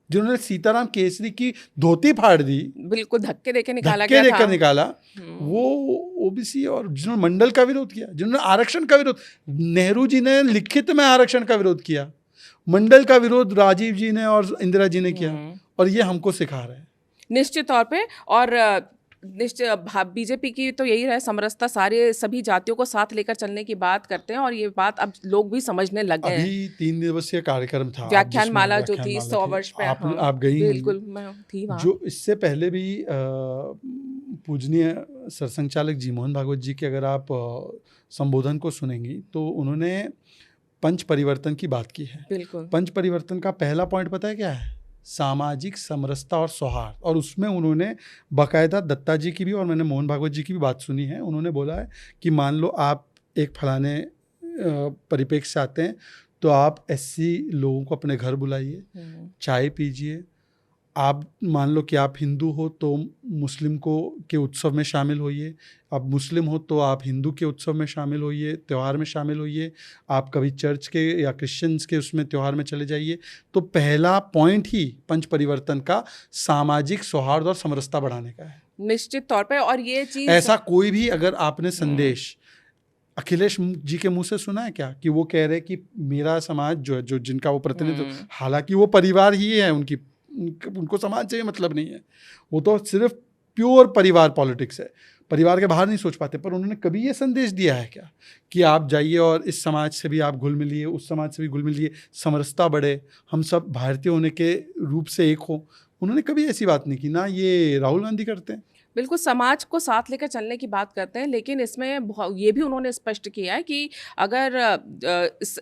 जिन्होंने सीताराम केसरी की धोती फाड़ दी, बिल्कुल धक्के देकर निकाला, वो ओबीसी, और जिन्होंने मंडल का विरोध किया, जिन्होंने आरक्षण का विरोध, नेहरू जी ने लिखित में आरक्षण का विरोध किया, मंडल का विरोध राजीव जी ने और इंदिरा जी ने किया, और ये हमको सिखा रहे हैं निश्चित तौर पे। और बीजेपी की तो यही रहे समरसता, सभी जातियों को साथ लेकर चलने की बात करते हैं, और ये बात अब लोग भी समझने लग गए हैं। अभी 3 दिवसीय कार्यक्रम था, व्याख्यान माला जो थी 100 वर्ष पे, आप गई? बिल्कुल, मैं थी वहाँ। जो इससे पहले भी पूजनीय सरसंघचालक जी मोहन भागवत जी के अगर आप संबोधन को सुनेंगी तो उन्होंने पंच परिवर्तन की बात की है। बिल्कुल। पंच परिवर्तन का पहला पॉइंट पता है क्या है? सामाजिक समरसता और सौहार्द। और उसमें उन्होंने बाकायदा दत्ता जी की भी और मैंने मोहन भागवत जी की भी बात सुनी है। उन्होंने बोला है कि मान लो आप एक फलाने परिप्रेक्ष्य से आते हैं तो आप एससी लोगों को अपने घर बुलाइए, चाय पीजिए। आप मान लो कि आप हिंदू हो तो मुस्लिम को के उत्सव में शामिल होइए, आप मुस्लिम हो तो आप हिंदू के उत्सव में शामिल होइए, त्यौहार में शामिल होइए, आप कभी चर्च के या क्रिश्चियंस के उसमें त्यौहार में चले जाइए। तो पहला पॉइंट ही पंच परिवर्तन का सामाजिक सौहार्द और समरसता बढ़ाने का है, निश्चित तौर पे। और ये चीज़ ऐसा कोई भी अगर आपने संदेश अखिलेश जी के मुंह से सुना है क्या कि वो कह रहे कि मेरा समाज जो है, जो जिनका वो प्रतिनिधित्व, हालांकि वो परिवार ही है, उनको समाज से मतलब नहीं है, वो तो सिर्फ प्योर परिवार पॉलिटिक्स है, परिवार के बाहर नहीं सोच पाते। पर उन्होंने कभी ये संदेश दिया है क्या कि आप जाइए और इस समाज से भी आप घुल मिलिए, उस समाज से भी घुल मिलिए, समरसता बढ़े, हम सब भारतीय होने के रूप से एक हो? उन्होंने कभी ऐसी बात नहीं की, ना ये राहुल गांधी करते हैं। बिल्कुल समाज को साथ लेकर चलने की बात करते हैं, लेकिन इसमें ये भी उन्होंने स्पष्ट किया है कि अगर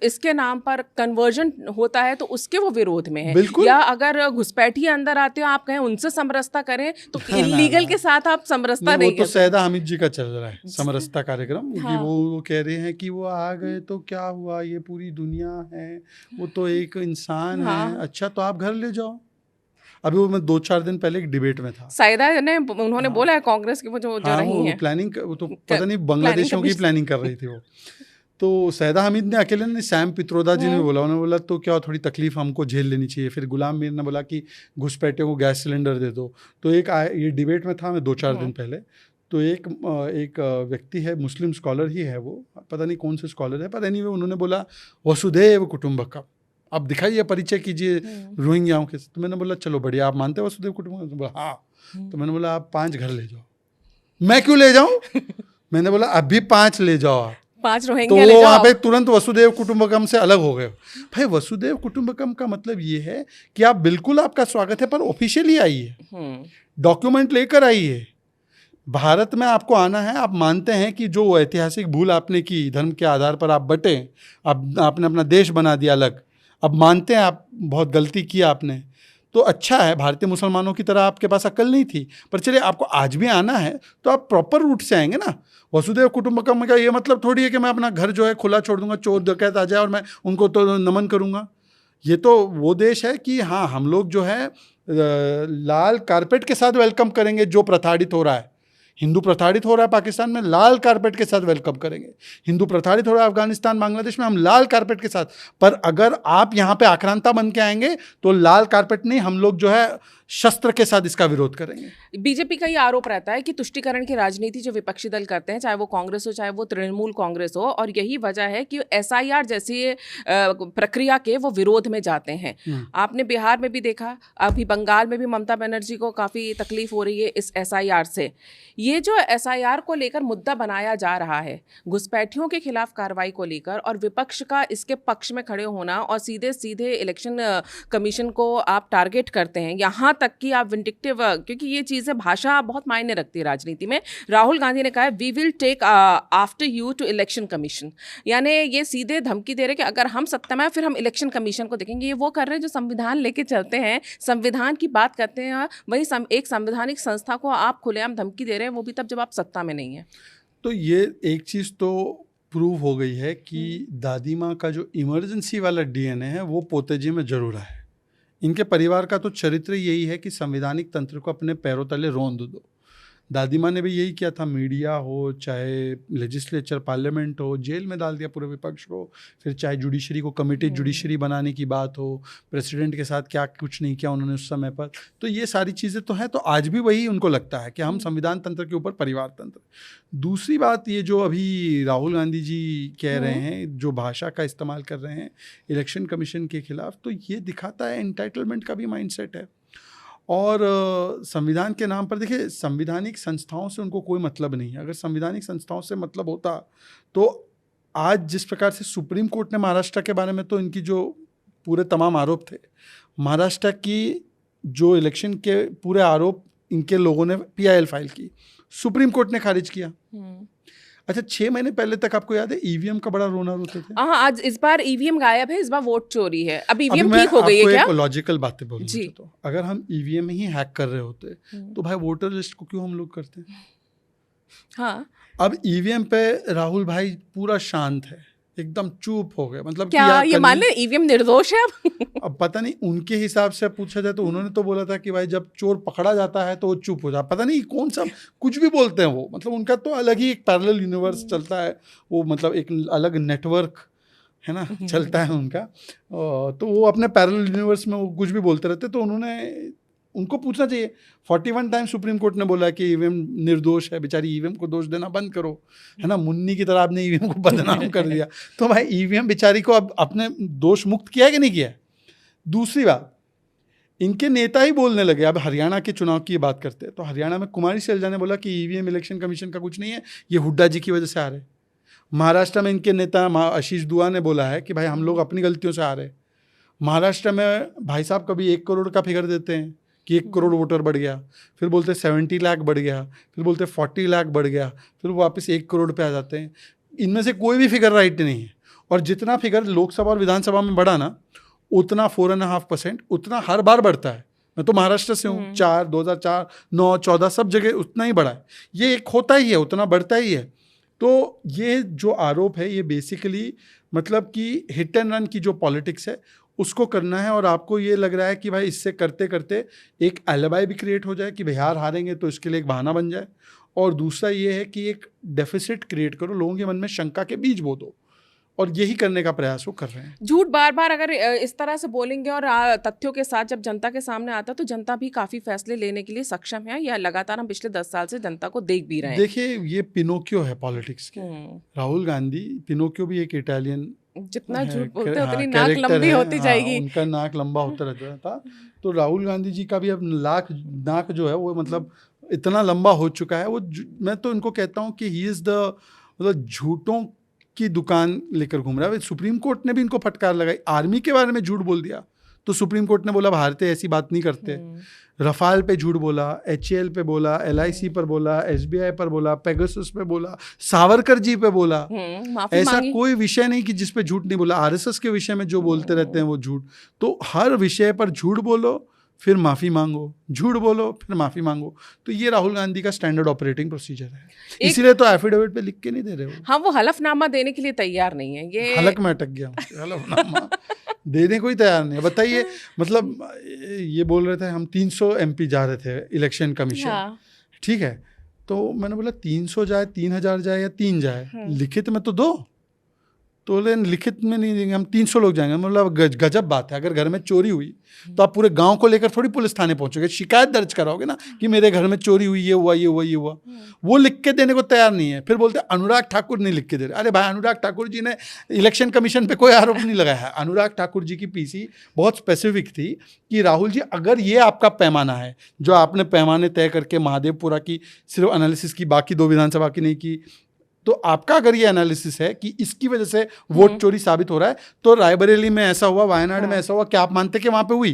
इसके नाम पर कन्वर्जन होता है तो उसके वो विरोध में है, या अगर घुसपैठी अंदर आते हो आप कहें उनसे समरसता करें तो इलीगल के साथ आप समरसता नहीं कर। तो सैयदा हामिद जी का चल रहा है समरसता कार्यक्रम, कि वो कह रहे हैं कि वो आ गए तो क्या हुआ, ये पूरी दुनिया है, वो तो एक इंसान है। अच्छा तो आप घर ले जाओ। अभी वो मैं 2-4 दिन पहले एक डिबेट में था, सैयदा ने उन्होंने बोला है कांग्रेस की वो जो रही है प्लानिंग, वो तो पता नहीं बांग्लादेशियों की प्लानिंग कर रही थी वो। तो सैयदा हामिद ने अकेले ने, सैम पित्रोदा जी ने बोला, उन्होंने बोला तो क्या थोड़ी तकलीफ हमको झेल लेनी चाहिए। फिर गुलाम मीर ने बोला कि घुसपैठियों को गैस सिलेंडर दे दो। तो एक ये डिबेट में था मैं 2-4 दिन पहले, तो एक व्यक्ति है, मुस्लिम स्कॉलर ही है वो, पता नहीं कौन से स्कॉलर है, पर एनीवे उन्होंने बोला वसुधैव कुटुंबकम, आप दिखाइए, परिचय कीजिए रोहिंग्याओं के। तो मैंने बोला चलो बढ़िया, आप मानते हो वसुधैव कुटुंबकम? तो बोला हाँ। तो मैंने बोला आप 5 घर ले जाओ। मैं क्यों ले जाऊं? मैंने बोला अभी 5 ले जाओ आप, 5 तो रोहिंग्या ले वो वहाँ जाओ। पे तुरंत वसुदेव कुटुंबकम से अलग हो गए। भाई वसुदेव कुटुंबकम का मतलब ये है कि आप बिल्कुल, आपका स्वागत है, पर ऑफिशियली आइए, डॉक्यूमेंट लेकर आइए। भारत में आपको आना है, आप मानते हैं कि जो ऐतिहासिक भूल आपने की, धर्म के आधार पर आप बटे, अब आपने अपना देश बना दिया अलग, अब मानते हैं आप बहुत गलती की आपने, तो अच्छा है। भारतीय मुसलमानों की तरह आपके पास अक्ल नहीं थी, पर चलिए आपको आज भी आना है तो आप प्रॉपर रूट से आएंगे ना। वसुदेव कुटुंबकम का ये मतलब थोड़ी है कि मैं अपना घर जो है खुला छोड़ दूंगा, चोर डकैत आ जाए और मैं उनको तो नमन करूंगा। ये तो वो देश है कि हाँ, हम लोग जो है लाल कारपेट के साथ वेलकम करेंगे। जो प्रताड़ित हो रहा है, हिंदू प्रताड़ित हो रहा है पाकिस्तान में, लाल कारपेट के साथ वेलकम करेंगे। हिंदू प्रताड़ित हो रहा है अफगानिस्तान बांग्लादेश में, हम लाल कारपेट के साथ। पर अगर आप यहाँ पे आक्रांता बन के आएंगे तो लाल कारपेट नहीं, हम लोग जो है शस्त्र के साथ इसका विरोध करेंगे। बीजेपी का ये आरोप रहता है कि तुष्टीकरण की राजनीति जो विपक्षी दल करते हैं, चाहे वो कांग्रेस हो चाहे वो तृणमूल कांग्रेस हो, और यही वजह है कि एसआईआर जैसी प्रक्रिया के वो विरोध में जाते हैं। आपने बिहार में भी देखा, अभी बंगाल में भी ममता बनर्जी को काफ़ी तकलीफ हो रही है इस एसआईआर से। ये जो एसआईआर को लेकर मुद्दा बनाया जा रहा है, घुसपैठियों के खिलाफ कार्रवाई को लेकर, और विपक्ष का इसके पक्ष में खड़े होना, और सीधे सीधे इलेक्शन कमीशन को आप टारगेट करते हैं, यहाँ तक कि आप विंडिक्टिव, क्योंकि ये चीज़ें, भाषा बहुत मायने रखती है राजनीति में। राहुल गांधी ने कहा है we will take after you to election commission, यानी ये सीधे धमकी दे रहे कि अगर हम सत्ता में फिर हम इलेक्शन कमीशन को देखेंगे। ये वो कर रहे हैं जो संविधान लेके चलते हैं, संविधान की बात करते हैं, वही एक संवैधानिक संस्था को आप खुलेआम धमकी दे रहे हैं, वो भी तब जब आप सत्ता में नहीं है। तो ये एक चीज़ तो प्रूव हो गई है कि दादी माँ का जो इमरजेंसी वाला डीएनए है वो पोतेजी में जरूर है। इनके परिवार का तो चरित्र यही है कि संवैधानिक तंत्र को अपने पैरों तले रौंद दो। दादी माँ ने भी यही किया था, मीडिया हो चाहे लेजिस्लेचर पार्लियामेंट हो, जेल में डाल दिया पूरे विपक्ष को। फिर चाहे जुडिशरी को कमिटेड जुडिशरी बनाने की बात हो, प्रेसिडेंट के साथ क्या कुछ नहीं किया उन्होंने उस समय पर। तो ये सारी चीज़ें तो हैं, तो आज भी वही उनको लगता है कि हम संविधान तंत्र के ऊपर परिवार तंत्र। दूसरी बात, ये जो अभी राहुल गांधी जी कह रहे हैं, जो भाषा का इस्तेमाल कर रहे हैं इलेक्शन कमीशन के खिलाफ, तो ये दिखाता है एंटाइटलमेंट का भी माइंडसेट है। और संविधान के नाम पर देखिए, संवैधानिक संस्थाओं से उनको कोई मतलब नहीं है। अगर संवैधानिक संस्थाओं से मतलब होता तो आज जिस प्रकार से सुप्रीम कोर्ट ने महाराष्ट्र के बारे में, तो इनकी जो पूरे तमाम आरोप थे, महाराष्ट्र की जो इलेक्शन के पूरे आरोप इनके लोगों ने PIL फाइल की, सुप्रीम कोर्ट ने खारिज किया। अच्छा, 6 महीने पहले तक आपको याद है ईवीएम का बड़ा रोना रोते थे। हाँ, आज इस बार ईवीएम गायब है, इस बार वोट चोरी है। अब ईवीएम ठीक हो गई है क्या? एक लॉजिकल बातें बोलूं तो अगर हम ईवीएम ही हैक कर रहे होते तो भाई वोटर लिस्ट को क्यों हम लोग करते? हाँ, अब ईवीएम पे राहुल भाई पूरा शांत है, एकदम चुप हो गए। मतलब क्या ये मान ले ईवीएम निर्दोष है अब पता नहीं, उनके हिसाब से पूछा जाए तो उन्होंने तो बोला था कि भाई जब चोर पकड़ा जाता है तो वो चुप हो जाता। पता नहीं कौन सा कुछ भी बोलते हैं वो, मतलब उनका तो अलग ही एक पैरेलल यूनिवर्स चलता है, वो मतलब एक अलग नेटवर्क है ना चलता है उनका। तो वो अपने पैरेलल यूनिवर्स में वो कुछ भी बोलते रहते। तो उनको पूछना चाहिए। 41 टाइम सुप्रीम कोर्ट ने बोला कि ईवीएम निर्दोष है, बेचारी ईवीएम को दोष देना बंद करो, है ना। मुन्नी की तरह आपने ईवीएम को बदनाम कर दिया। तो भाई ईवीएम बेचारी को अब अपने दोष मुक्त किया कि नहीं किया? दूसरी बात, इनके नेता ही बोलने लगे। अब हरियाणा के चुनाव की बात करते हैं तो हरियाणा में कुमारी सैलजा ने बोला कि ईवीएम इलेक्शन कमीशन का कुछ नहीं है, ये हुड्डा जी की वजह से आ रहे। महाराष्ट्र में इनके नेता आशीष दुआ ने बोला है कि भाई हम लोग अपनी गलतियों से आ रहे। महाराष्ट्र में भाई साहब कभी 1 करोड़ का फिगर देते हैं कि 1 करोड़ वोटर बढ़ गया, फिर बोलते 70 लाख बढ़ गया, फिर बोलते 40 लाख बढ़ गया, फिर वापस 1 करोड़ पे आ जाते हैं। इनमें से कोई भी फिगर राइट नहीं है। और जितना फिगर लोकसभा और विधानसभा में बढ़ा ना, उतना 4.5% उतना हर बार बढ़ता है। मैं तो महाराष्ट्र से हूँ, 2004, 9, 14 सब जगह उतना ही बढ़ा है। ये एक होता ही है, उतना बढ़ता ही है। तो ये जो आरोप है ये बेसिकली मतलब कि हिट एंड रन की जो पॉलिटिक्स है उसको करना है। और आपको ये लग रहा है कि भाई इससे करते करते एक एलिबाई भी क्रिएट हो जाए कि बिहार हारेंगे तो इसके लिए एक बहाना बन जाए। और दूसरा ये है कि एक डेफिसिट क्रिएट करो, लोगों के मन में शंका के बीज बो दो, और यही करने का प्रयास वो कर रहे हैं। झूठ बार बार अगर इस तरह से बोलेंगे और तथ्यों के साथ जब जनता के सामने आता तो जनता भी काफी फैसले लेने के लिए सक्षम है। या लगातार हम पिछले 10 साल से जनता को देख भी रहे हैं। देखिए, ये पिनोकियो है पॉलिटिक्स के। राहुल गांधी पिनोकियो भी एक इटालियन जितना झूठ है, बोलते हैं हाँ, उतनी नाक कैरेक्टर लंबी है, होती हाँ, जाएगी। उनका नाक लंबा होता रहता था। तो राहुल गांधी जी का भी अब नाक जो है वो मतलब इतना लंबा हो चुका है। मैं तो इनको कहता हूँ कि ही इज द मतलब झूठों की दुकान लेकर घूम रहा है। सुप्रीम कोर्ट ने भी इनको फटकार लगाई, आर्मी के बारे में झूठ बोल दिया तो सुप्रीम कोर्ट ने बोला भारतीय ऐसी बात नहीं करते। रफाल पे झूठ बोला, HAL पे बोला, LIC पर बोला, SBI पर बोला, पेगासस पे बोला, सावरकर जी पे बोला। माफी ऐसा मांगी। कोई विषय नहीं कि जिस पे झूठ नहीं बोला। RSS के विषय में जो बोलते रहते हैं वो झूठ। तो हर विषय पर झूठ बोलो फिर माफी मांगो, झूठ बोलो फिर माफी मांगो। तो ये राहुल गांधी का स्टैंडर्ड ऑपरेटिंग प्रोसीजर है। इसीलिए तो एफिडेविट पे लिख के नहीं दे रहे हो। हाँ, वो हलफनामा देने के लिए तैयार नहीं है। ये हलक में अटक गया, हलफनामा देने को ही तैयार नहीं है। बताइए, मतलब ये बोल रहे थे हम 300 MP जा रहे थे इलेक्शन कमीशन, हाँ। ठीक है। तो मैंने बोला 300 जाए, 3000 जाए या 3 जाए, लिखित में तो दो। तो बोले लिखित में नहीं देंगे हम, 300 लोग जाएंगे। मतलब गजब बात है। अगर घर में चोरी हुई तो आप पूरे गांव को लेकर थोड़ी पुलिस थाने पहुंचोगे, शिकायत दर्ज कराओगे ना कि मेरे घर में चोरी हुई, ये हुआ, ये हुआ, ये हुआ। वो लिख के देने को तैयार नहीं है। फिर बोलते अनुराग ठाकुर नहीं लिख के दे रहे। अरे भाई, अनुराग ठाकुर जी ने इलेक्शन कमीशन पे कोई आरोप नहीं लगाया है। अनुराग ठाकुर जी की PC बहुत स्पेसिफिक थी कि राहुल जी, अगर ये आपका पैमाना है जो आपने पैमाने तय करके महादेवपुरा की सिर्फ एनालिसिस की, बाकी 2 विधानसभा की नहीं की, तो आपका अगर ये एनालिसिस है कि इसकी वजह से वोट चोरी साबित हो रहा है, तो रायबरेली में ऐसा हुआ, वायनाड में ऐसा हुआ, क्या आप मानते कि वहां पे हुई?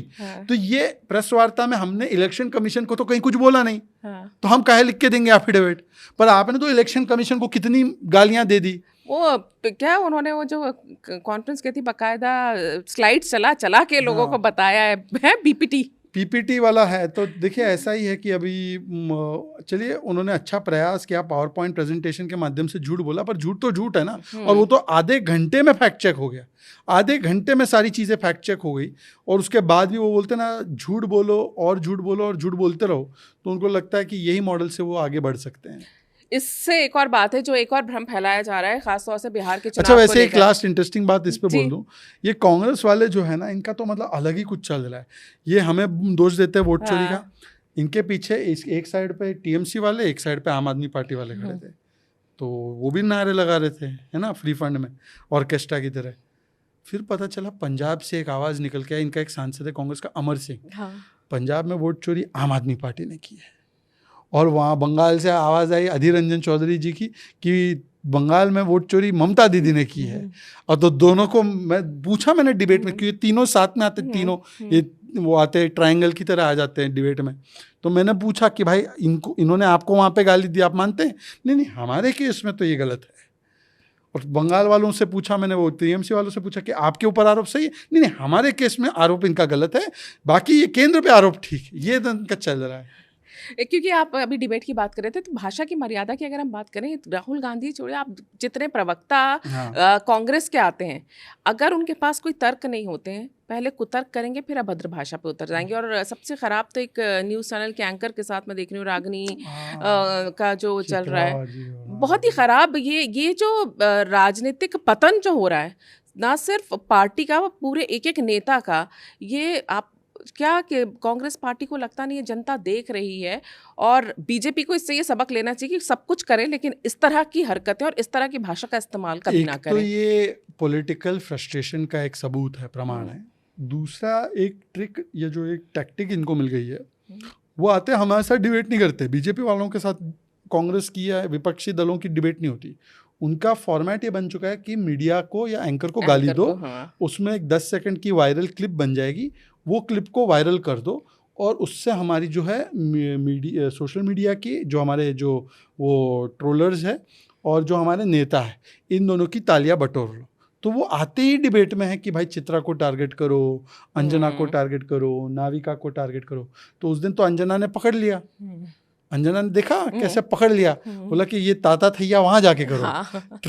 तो ये प्रेस वार्ता में हमने इलेक्शन कमीशन को तो कहीं कुछ बोला नहीं, तो हम काहे लिख के देंगे एफिडेविट? पर आपने तो इलेक्शन कमीशन को कितनी गालियां दे दी। वो क्या उन्होंने वो जो कॉन्फ्रेंस की थी, बकायदा स्लाइड्स चला के लोगों को बताया है PPT वाला है। तो देखिए, ऐसा ही है कि अभी चलिए, उन्होंने अच्छा प्रयास किया, पावर पॉइंट प्रेजेंटेशन के माध्यम से झूठ बोला, पर झूठ तो झूठ है ना। और वो तो आधे घंटे में फैक्ट चेक हो गया, आधे घंटे में सारी चीज़ें फैक्ट चेक हो गई। और उसके बाद भी वो बोलते ना, झूठ बोलो और झूठ बोलो और झूठ बोलते रहो। तो उनको लगता है कि यही मॉडल से वो आगे बढ़ सकते हैं। इससे एक और बात है, जो एक और भ्रम फैलाया जा रहा है, खासतौर से बिहार के चुनाव अच्छा, वैसे को एक लेकर। लास्ट इंटरेस्टिंग बात इस पे बोल दूं, ये कांग्रेस वाले जो है ना, इनका तो मतलब अलग ही कुछ चल रहा है। ये हमें दोष देते हैं वोट चोरी का। इनके पीछे एक साइड पे TMC वाले, एक साइड पे आम आदमी पार्टी वाले खड़े थे। तो वो भी नारे लगा रहे थे, है ना, फ्री फंड में, ऑर्केस्ट्रा की तरह। फिर पता चला पंजाब से एक आवाज़ निकल के आई, इनका एक सांसद है कांग्रेस का, अमर सिंह। पंजाब में वोट चोरी आम आदमी पार्टी ने की है। और वहाँ बंगाल से आवाज़ आई अधीर रंजन चौधरी जी की कि बंगाल में वोट चोरी ममता दीदी ने की है। और तो दोनों को मैंने डिबेट में, क्योंकि तीनों साथ में आते, तीनों ये वो आते ट्रायंगल की तरह आ जाते हैं डिबेट में। तो मैंने पूछा कि भाई, इन्होंने आपको वहाँ पे गाली दी, आप मानते हैं? नहीं, हमारे केस में तो ये गलत है। और बंगाल वालों से पूछा मैंने, वो TMC वालों से पूछा कि आपके ऊपर आरोप सही है? नहीं, हमारे केस में आरोप इनका गलत है, बाकी ये केंद्र पे आरोप ठीक है। ये इनका चल रहा है। क्योंकि आप अभी डिबेट की बात कर रहे थे, तो भाषा की मर्यादा की अगर हम बात करें, राहुल गांधी छोड़िए, आप जितने प्रवक्ता कांग्रेस के आते हैं, अगर उनके पास कोई तर्क नहीं होते हैं, पहले कुतर्क करेंगे, फिर अभद्र भाषा पे उतर जाएंगे। और सबसे खराब तो एक न्यूज़ चैनल के एंकर के साथ मैं देख रही हूँ, रागनी का जो चल रहा है, बहुत ही खराब। ये जो राजनीतिक पतन जो हो रहा है, ना सिर्फ पार्टी का, पूरे एक नेता का, ये आप क्या कि कांग्रेस पार्टी को लगता नहीं है जनता देख रही है। और बीजेपी को इससे ये सबक लेना चाहिए कि सब कुछ करें, लेकिन इस तरह की हरकतें और इस तरह की भाषा का इस्तेमाल कभी ना करें। तो ये पॉलिटिकल फ्रस्ट्रेशन का एक सबूत है, प्रमाण है। दूसरा एक ट्रिक, ये जो एक टैक्टिक इनको मिल गई है, वो आते हैं हमारे साथ डिबेट नहीं करते। बीजेपी वालों के साथ कांग्रेस की या विपक्षी दलों की डिबेट नहीं होती। उनका फॉर्मेट ये बन चुका है कि मीडिया को या एंकर को गाली दो, उसमें एक 10 सेकंड की वायरल क्लिप बन जाएगी, वो क्लिप को वायरल कर दो, और उससे हमारी जो है मीडिया, सोशल मीडिया की जो हमारे जो वो ट्रोलर्स है और जो हमारे नेता है, इन दोनों की तालियां बटोर लो। तो वो आते ही डिबेट में है कि भाई चित्रा को टारगेट करो, अंजना को टारगेट करो, नाविका को टारगेट करो। तो उस दिन तो अंजना ने पकड़ लिया, अंजना ने देखा कैसे पकड़ लिया, बोला कि ये ताता थैया वहां जाके करो। हाँ।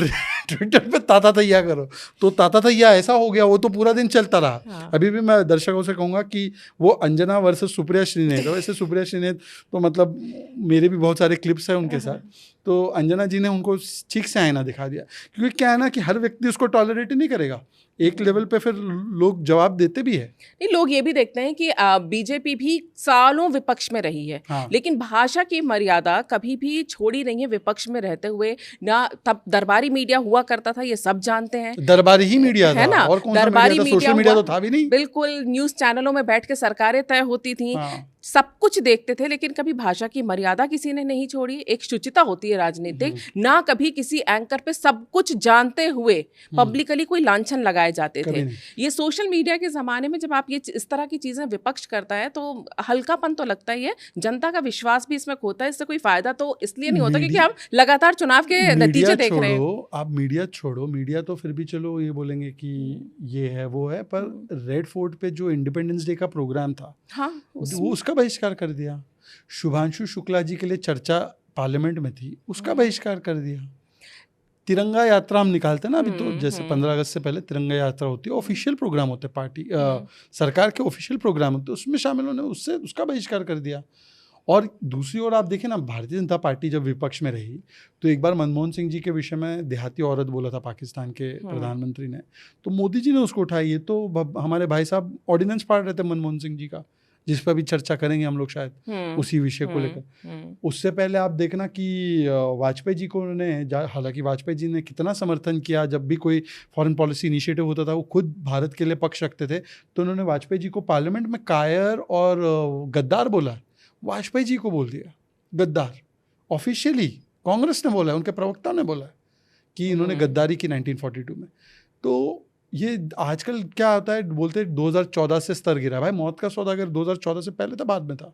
ट्विटर पे ताता थैया करो, तो ताता थैया ऐसा हो गया, वो तो पूरा दिन चलता रहा। हाँ। अभी भी मैं दर्शकों से कहूँगा कि वो अंजना वर्सेस सुप्रिया श्रीनेत, वैसे सुप्रिया श्रीनेत तो मतलब मेरे भी बहुत सारे क्लिप्स हैं उनके साथ, तो अंजना जी ने उनको ठीक से आईना दिखा दिया। क्योंकि क्या है ना कि हर व्यक्ति उसको टॉलरेट नहीं करेगा। एक लेवल पे फिर लोग जवाब देते भी है। नहीं, लोग ये भी देखते हैं कि बीजेपी भी सालों विपक्ष में रही है, हाँ। लेकिन भाषा की मर्यादा कभी भी छोड़ी नहीं है विपक्ष में रहते हुए ना। तब दरबारी मीडिया हुआ करता था, ये सब जानते हैं। दरबारी ही मीडिया है था, ना, और कौन सा दरबारी मीडिया था? सोशल मीडिया हुआ, तो था भी नहीं। बिल्कुल, न्यूज चैनलों में बैठ के सरकारें तय होती थी। हाँ। सब कुछ देखते थे, लेकिन कभी भाषा की मर्यादा किसी ने नहीं छोड़ी। एक शुचिता होती है राजनीतिक, ना कभी किसी एंकर पे सब कुछ जानते हुए पब्लिकली कोई लांछन लगाए जाते थे। ये सोशल मीडिया के जमाने में जब आप ये इस तरह की चीजें विपक्ष करता है तो हल्कापन तो लगता ही है, जनता का विश्वास भी इसमें खोता है। इससे कोई फायदा तो इसलिए नहीं होता क्योंकि हम लगातार चुनाव के नतीजे देख रहे हैं। आप मीडिया छोड़ो, मीडिया तो फिर भी चलो ये बोलेंगे कि ये है वो है, पर रेड फोर्ट पे जो इंडिपेंडेंस डे का प्रोग्राम था, हाँ, वो उसका बहिष्कार कर दिया। शुभांशु शुक्ला जी के लिए चर्चा पार्लियामेंट में थी, उसका बहिष्कार कर दिया। तिरंगा यात्रा हम निकालते हैं ना अभी, तो जैसे 15 अगस्त से पहले तिरंगा यात्रा होती है, ऑफिशियल प्रोग्राम होते हैं, पार्टी सरकार के ऑफिशियल प्रोग्राम होते हैं, उसमें शामिल होने उसका बहिष्कार कर दिया। और दूसरी ओर आप देखें ना, भारतीय जनता पार्टी जब विपक्ष में रही तो एक बार मनमोहन सिंह जी के विषय में देहाती औरत बोला था पाकिस्तान के प्रधानमंत्री ने, तो मोदी जी ने उसको उठाई। ये तो हमारे भाई साहब ऑर्डिनेंस पाड़ रहे थे मनमोहन सिंह जी का, जिस पर भी चर्चा करेंगे हम लोग शायद उसी विषय को लेकर। उससे पहले आप देखना कि वाजपेयी जी को हालांकि वाजपेयी जी ने कितना समर्थन किया, जब भी कोई फॉरेन पॉलिसी इनिशिएटिव होता था वो खुद भारत के लिए पक्ष रखते थे, तो उन्होंने वाजपेयी जी को पार्लियामेंट में कायर और गद्दार बोला। वाजपेयी जी को बोल दिया गद्दार, ऑफिशियली कांग्रेस ने बोला है, उनके प्रवक्ता ने बोला है कि इन्होंने गद्दारी की 1942 में। तो ये आजकल क्या होता है, बोलते हैं 2014 से स्तर गिरा। भाई मौत का सौदा अगर 2014 से पहले था, बाद में था।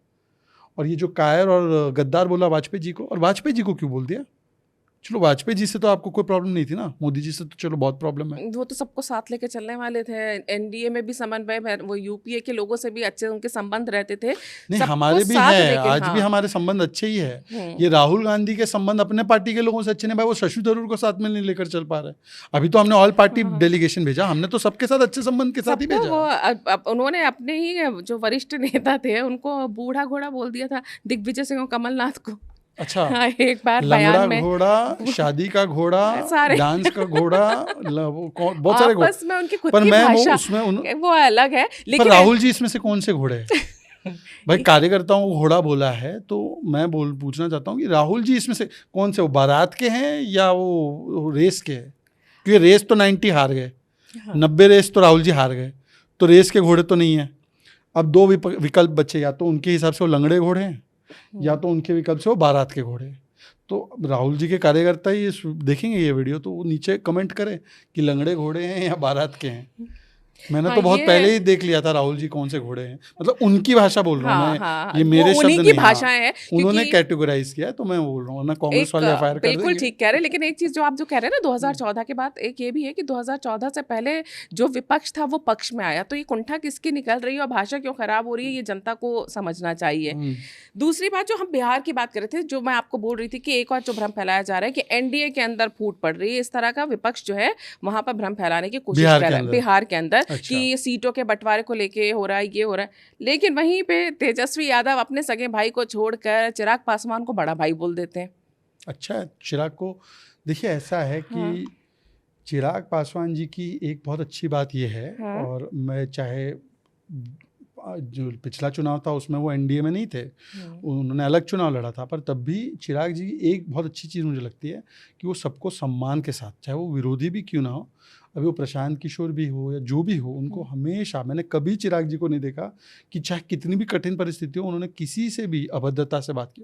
और ये जो कायर और गद्दार बोला वाजपेयी जी को, और वाजपेयी जी को क्यों बोल दिया? चलो वाजपेयी जी से तो आपको कोई प्रॉब्लम नहीं थी ना, मोदी जी से तो चलो बहुत प्रॉब्लम है। वो तो सबको साथ लेके चलने वाले थे, एनडीए में भी समन्वय, वो यूपीए के लोगों से भी अच्छे उनके संबंध रहते थे। नहीं, हमारे भी है, आज भी हमारे संबंध अच्छे ही है। ये राहुल गांधी के संबंध अपने पार्टी के लोगों से अच्छे नहीं भाई, वो शशि थरूर को साथ में नहीं लेकर चल पा रहे। अभी तो हमने ऑल पार्टी डेलीगेशन भेजा, हमने तो सबके साथ अच्छे संबंध के साथ ही भेजा। उन्होंने अपने ही जो वरिष्ठ नेता थे उनको बूढ़ा घोड़ा बोल दिया था, दिग्विजय सिंह और कमलनाथ को। अच्छा, हाँ, एक बार बयान में घोड़ा, शादी का घोड़ा, डांस का घोड़ा, बहुत सारे घोड़े में उनकी खुद पर की मैं भाषा, उसमें वो अलग है। लेकिन पर राहुल जी इसमें से कौन से घोड़े हैं? भाई कार्यकर्ताओं को घोड़ा बोला है, तो मैं पूछना चाहता हूँ कि राहुल जी इसमें से कौन से, वो बारात के हैं या वो रेस के हैं? क्योंकि रेस तो 90 हार गए, 90 रेस तो राहुल जी हार गए, तो रेस के घोड़े तो नहीं है। अब दो विकल्प बचे, या तो उनके हिसाब से वो लंगड़े घोड़े हैं, या तो उनके विकल्प से वो बारात के घोड़े। तो राहुल जी के कार्यकर्ता ये देखेंगे ये वीडियो, तो वो नीचे कमेंट करें कि लंगड़े घोड़े हैं या बारात के हैं। मैंने तो बहुत पहले ही देख लिया था राहुल जी कौन से घोड़े हैं, मतलब उनकी भाषा बोल रहा हूँ मैं, ये मेरे शब्द नहीं, भाषाएं हैं, उन्होंने कैटेगराइज किया है, तो मैं बोल रहा हूँ ना, कांग्रेस वाले एफआईआर कर देंगे। बिल्कुल ठीक कह रहे हैं, लेकिन एक चीज जो आप जो कह रहे हैं ना 2014 के बाद, एक ये भी है कि 2014 से पहले जो विपक्ष था वो पक्ष में आया, तो ये कुंठा किसकी निकल रही है और भाषा क्यों खराब हो रही है, ये जनता को समझना चाहिए। दूसरी बात, जो हम बिहार की बात कर रहे थे, जो मैं आपको बोल रही थी कि एक और जो भ्रम फैलाया जा रहा है कि एनडीए के अंदर फूट पड़ रही है, इस तरह का विपक्ष जो है वहां पर भ्रम फैलाने की कोशिश कर रहा है बिहार के अंदर, कि सीटों के बंटवारे को लेके हो रहा है, ये हो रहा है। लेकिन वहीं पे तेजस्वी यादव अपने सगे भाई को छोड़कर चिराग पासवान को बड़ा भाई बोल देते हैं। अच्छा, चिराग को देखिए, ऐसा है कि चिराग पासवान जी की एक बहुत अच्छी बात ये है, और मैं चाहे जो पिछला चुनाव था उसमें वो एनडीए में नहीं थे, उन्होंने अलग चुनाव लड़ा था, पर तब भी चिराग जी की एक बहुत अच्छी चीज़ मुझे लगती है कि वो सबको सम्मान के साथ, चाहे वो विरोधी भी क्यों ना हो, अभी वो प्रशांत किशोर भी हो या जो भी हो, उनको हमेशा, मैंने कभी चिराग जी को नहीं देखा कि चाहे कितनी भी कठिन परिस्थिति हो, उन्होंने किसी से भी अभद्रता से बात की।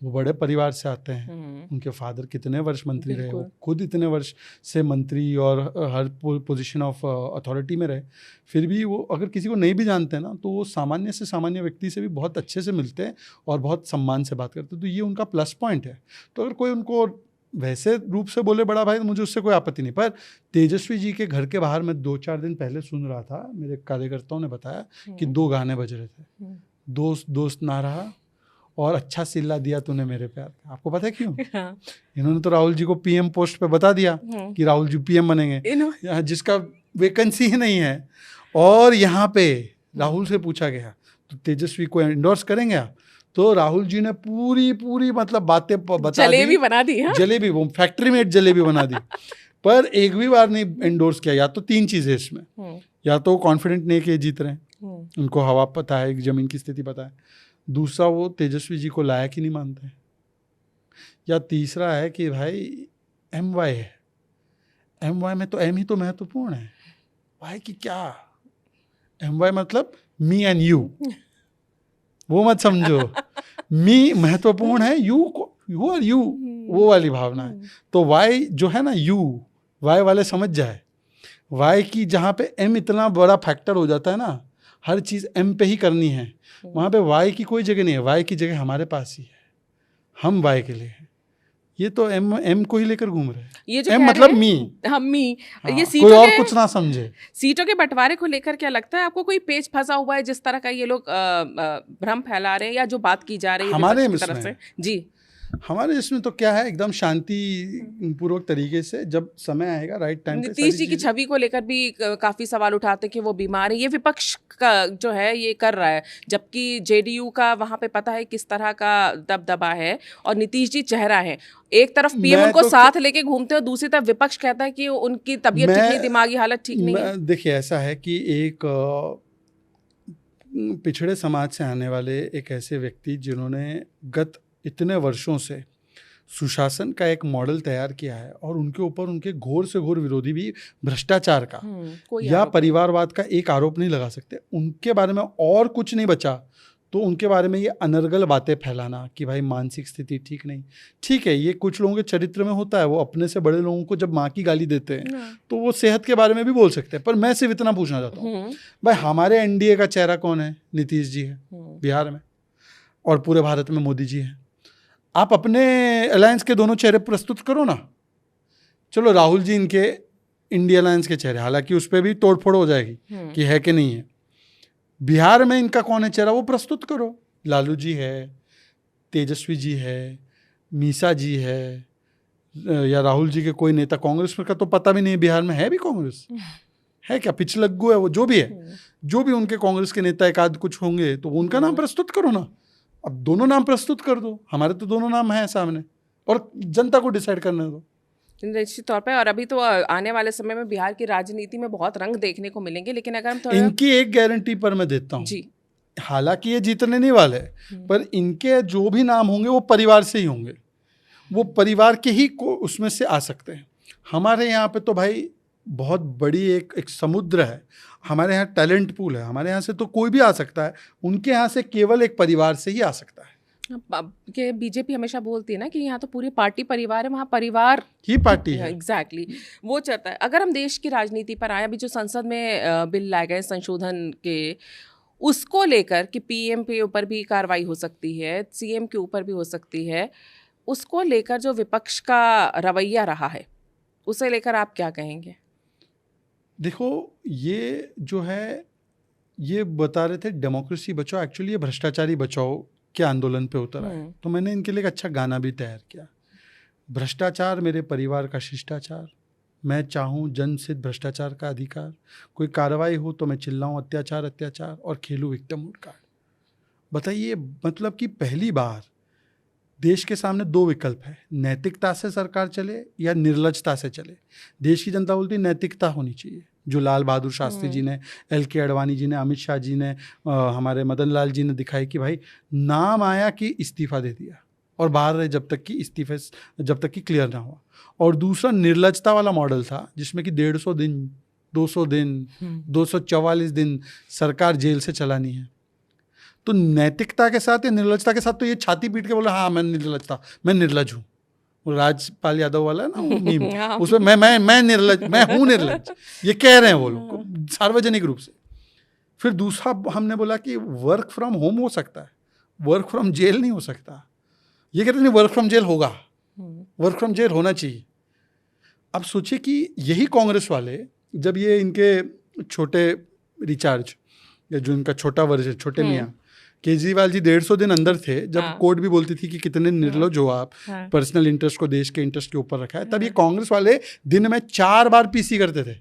वो बड़े परिवार से आते हैं, उनके फादर कितने वर्ष मंत्री रहे, वो खुद इतने वर्ष से मंत्री और हर पोजीशन ऑफ अथॉरिटी में रहे, फिर भी वो अगर किसी को नहीं भी जानते हैं ना, तो वो सामान्य से सामान्य व्यक्ति से भी बहुत अच्छे से मिलते हैं और बहुत सम्मान से बात करते हैं, तो ये उनका प्लस पॉइंट है। तो अगर कोई उनको वैसे रूप से बोले बड़ा भाई, तो मुझे उससे कोई आपत्ति नहीं। पर तेजस्वी जी के घर के बाहर मैं 2-4 दिन पहले सुन रहा था, मेरे कार्यकर्ताओं ने बताया कि 2 गाने बज रहे थे, दोस्त दोस्त ना रहा और अच्छा सिल्ला दिया तूने मेरे प्यार। आपको पता है क्यों? इन्होंने तो राहुल जी को पीएम पोस्ट पे बता दिया कि राहुल जी पीएम बनेंगे, जिसका वैकेंसी ही नहीं है। और यहाँ पे राहुल से पूछा गया तो तेजस्वी को एंडोर्स करेंगे आप? तो राहुल जी ने पूरी मतलब बातें बता दी, जलेबी बना दी। हाँ? जलेबी, वो फैक्ट्री मेड जलेबी बना दी। पर एक भी बार नहीं एंडोर्स किया। या तो 3 चीज़ें इसमें, या तो कॉन्फिडेंट नहीं कि ये जीत रहे हैं, उनको हवा पता है, ज़मीन की स्थिति पता है। दूसरा, वो तेजस्वी जी को लायक ही नहीं मानते हैं। या तीसरा है कि भाई MY है, MY में तो M ही तो महत्वपूर्ण है, वाई की क्या, MY मतलब मी एंड यू, वो मत समझो। मी महत्वपूर्ण है, यू और यू, वो वाली भावना है। तो वाई जो है ना, यू वाई वाले समझ जाए, वाई की जहाँ पे M इतना बड़ा फैक्टर हो जाता है ना, हर चीज़ M पे ही करनी है, वहाँ पे वाई की कोई जगह नहीं है। वाई की जगह हमारे पास ही है, हम वाई के लिए हैं। ये तो M को ही लेकर घूम रहे हैं। ये जो M कह मतलब रहे मी, हैं, हम मी, हाँ, ये कोई और कुछ ना समझे। सीटों के बंटवारे को लेकर क्या लगता है आपको, कोई पेच फंसा हुआ है जिस तरह का ये लोग भ्रम फैला रहे हैं, या जो बात की जा रही है हमारे विपक्ष की तरफ इसमें? से? जी, हमारे इसमें तो क्या है, एकदम शांति पूर्वक तरीके से, जब समय आएगा राइट टाइम पे। नीतीश जी की छवि को लेकर भी काफी सवाल उठाते हैं कि वो बीमार है, ये विपक्ष का जो है ये कर रहा है, जबकि JDU का वहां पे पता है किस तरह का दबदबा है, और नीतीश जी चेहरा है। एक तरफ PM उनको तो साथ लेके घूमते हैं, और दूसरी तरफ विपक्ष कहता है कि उनकी तबीयत ठीक नहीं, दिमागी हालत ठीक नहीं है। देखिए, ऐसा है कि एक पिछड़े समाज से आने वाले एक ऐसे व्यक्ति जिन्होंने गत इतने वर्षों से सुशासन का एक मॉडल तैयार किया है, और उनके ऊपर उनके घोर से घोर विरोधी भी भ्रष्टाचार का या परिवारवाद का एक आरोप नहीं लगा सकते। उनके बारे में और कुछ नहीं बचा तो उनके बारे में ये अनर्गल बातें फैलाना कि भाई मानसिक स्थिति ठीक नहीं, ठीक है, ये कुछ लोगों के चरित्र में होता है। वो अपने से बड़े लोगों को जब माँ की गाली देते हैं तो वो सेहत के बारे में भी बोल सकते हैं। पर मैं सिर्फ इतना पूछना चाहता हूँ, भाई हमारे NDA का चेहरा कौन है? नीतीश जी है बिहार में, और पूरे भारत में मोदी जी है। आप अपने अलायंस के दोनों चेहरे प्रस्तुत करो ना। चलो राहुल जी इनके इंडिया अलायंस के चेहरे, हालांकि उस पर भी तोड़फोड़ हो जाएगी कि है कि नहीं है। बिहार में इनका कौन है चेहरा, वो प्रस्तुत करो। लालू जी है, तेजस्वी जी है, मीसा जी है, या राहुल जी के कोई नेता कांग्रेस में का तो पता भी नहीं है बिहार में है भी कांग्रेस है क्या, पिछलग्गू है वो, जो भी है, जो भी उनके कांग्रेस के नेता एक आध कुछ होंगे तो उनका नाम प्रस्तुत करो ना। अब दोनों नाम प्रस्तुत कर दो, हमारे तो दोनों नाम हैं सामने, और जनता को डिसाइड करने दो निश्चित तौर पे। और अभी तो आने वाले समय में बिहार की राजनीति में बहुत रंग देखने को मिलेंगे, लेकिन अगर हम थोड़ा इनकी एक गारंटी पर मैं देता हूँ जी, हालांकि ये जीतने नहीं वाले, पर इनके जो भी नाम होंगे वो परिवार से ही होंगे, वो परिवार के ही उसमें से आ सकते हैं। हमारे यहाँ पे तो भाई बहुत बड़ी एक समुद्र है, हमारे यहाँ टैलेंट पूल है, हमारे यहाँ से तो कोई भी आ सकता है, उनके यहाँ से केवल एक परिवार से ही आ सकता है। कि बीजेपी हमेशा बोलती है ना कि यहाँ तो पूरी पार्टी परिवार है, वहाँ परिवार ही पार्टी है। एग्जैक्टली वो चाहता है। अगर हम देश की राजनीति पर आए, अभी जो संसद में बिल लाए गए संशोधन के, उसको लेकर कि PM के ऊपर भी कार्रवाई हो सकती है, CM के ऊपर भी हो सकती है, उसको लेकर जो विपक्ष का रवैया रहा है, उसे लेकर आप क्या कहेंगे? देखो, ये जो है, ये बता रहे थे डेमोक्रेसी बचाओ, एक्चुअली ये भ्रष्टाचारी बचाओ के आंदोलन पे उतर आए। तो मैंने इनके लिए एक अच्छा गाना भी तैयार किया, भ्रष्टाचार मेरे परिवार का शिष्टाचार, मैं चाहूँ जन सिद्ध भ्रष्टाचार का अधिकार, कोई कार्रवाई हो तो मैं चिल्लाऊँ अत्याचार अत्याचार और खेलूँ विक्टिम वुड कार्ड। बताइए, मतलब कि पहली बार देश के सामने 2 विकल्प है, नैतिकता से सरकार चले या निर्लजता से चले। देश की जनता बोलती है नैतिकता होनी चाहिए, जो लाल बहादुर शास्त्री जी ने, LK आडवाणी जी ने, अमित शाह जी ने, हमारे मदन लाल जी ने दिखाई कि भाई नाम आया कि इस्तीफा दे दिया और बाहर रहे जब तक कि क्लियर ना हुआ। और दूसरा निर्लजता वाला मॉडल था जिसमें कि 150 दिन 200 दिन 244 दिन सरकार जेल से चलानी है। तो नैतिकता के साथ या निर्लजता के साथ तो ये छाती पीट के बोला हाँ मैं निर्लज हूँ, राजपाल यादव वाला है ना मीम, उसमें मैं निर्लज, मैं हूँ निर्लज, ये कह रहे हैं वो लोग सार्वजनिक रूप से। फिर दूसरा हमने बोला कि वर्क फ्रॉम होम हो सकता है, वर्क फ्रॉम जेल नहीं हो सकता। ये कहते नहीं वर्क फ्रॉम जेल होगा, वर्क फ्रॉम जेल होना चाहिए। अब सोचिए कि यही कांग्रेस वाले जब ये इनके छोटे रिचार्ज या जो इनका छोटा वर्जन छोटे मियाँ केजरीवाल जी 150 दिन अंदर थे, जब कोर्ट भी बोलती थी कि कितने निर्लज हो आप, पर्सनल इंटरेस्ट को देश के इंटरेस्ट के ऊपर रखा है, तब ये कांग्रेस वाले दिन में 4 बार PC करते थे।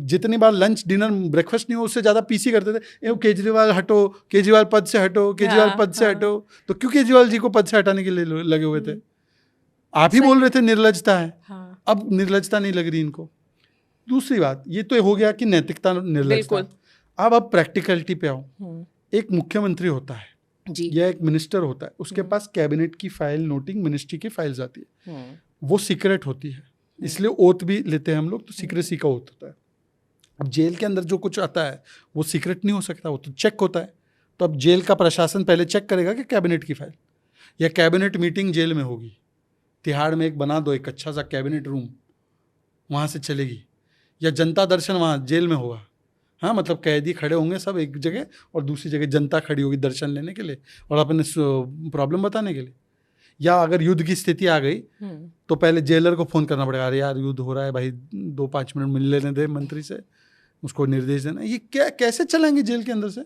जितनी बार लंच डिनर ब्रेकफास्ट नहीं हो उससे ज़्यादा PC करते थे। केजरीवाल हटो, केजरीवाल पद से हटो, केजरीवाल पद से हटो। तो क्यों केजरीवाल जी को पद से हटाने के लिए लगे हुए थे? आप ही बोल रहे थे निर्लजता है। अब निर्लजता नहीं लग रही इनको। दूसरी बात, ये तो हो गया कि नैतिकता निर्लजता। बिल्कुल। अब प्रैक्टिकलिटी पे आओ। एक मुख्यमंत्री होता है जी। या एक मिनिस्टर होता है, उसके पास कैबिनेट की फाइल, नोटिंग मिनिस्ट्री की फाइल्स आती है, वो सीक्रेट होती है, इसलिए ओथ भी लेते हैं हम लोग, तो सीक्रेसी का ओथ होता है। अब जेल के अंदर जो कुछ आता है वो सीक्रेट नहीं हो सकता, वो तो चेक होता है। तो अब जेल का प्रशासन पहले चेक करेगा कि कैबिनेट की फाइल या कैबिनेट मीटिंग जेल में होगी। तिहाड़ में एक बना दो एक अच्छा सा कैबिनेट रूम, वहाँ से चलेगी। या जनता दर्शन वहाँ जेल में होगा, हाँ, मतलब कैदी खड़े होंगे सब एक जगह और दूसरी जगह जनता खड़ी होगी दर्शन लेने के लिए और अपने प्रॉब्लम बताने के लिए। या अगर युद्ध की स्थिति आ गई तो पहले जेलर को फ़ोन करना पड़ेगा, अरे यार युद्ध हो रहा है भाई, 2-5 मिनट मिल लेने दे मंत्री से, उसको निर्देश देना। ये क्या कैसे चलाएंगे जेल के अंदर से?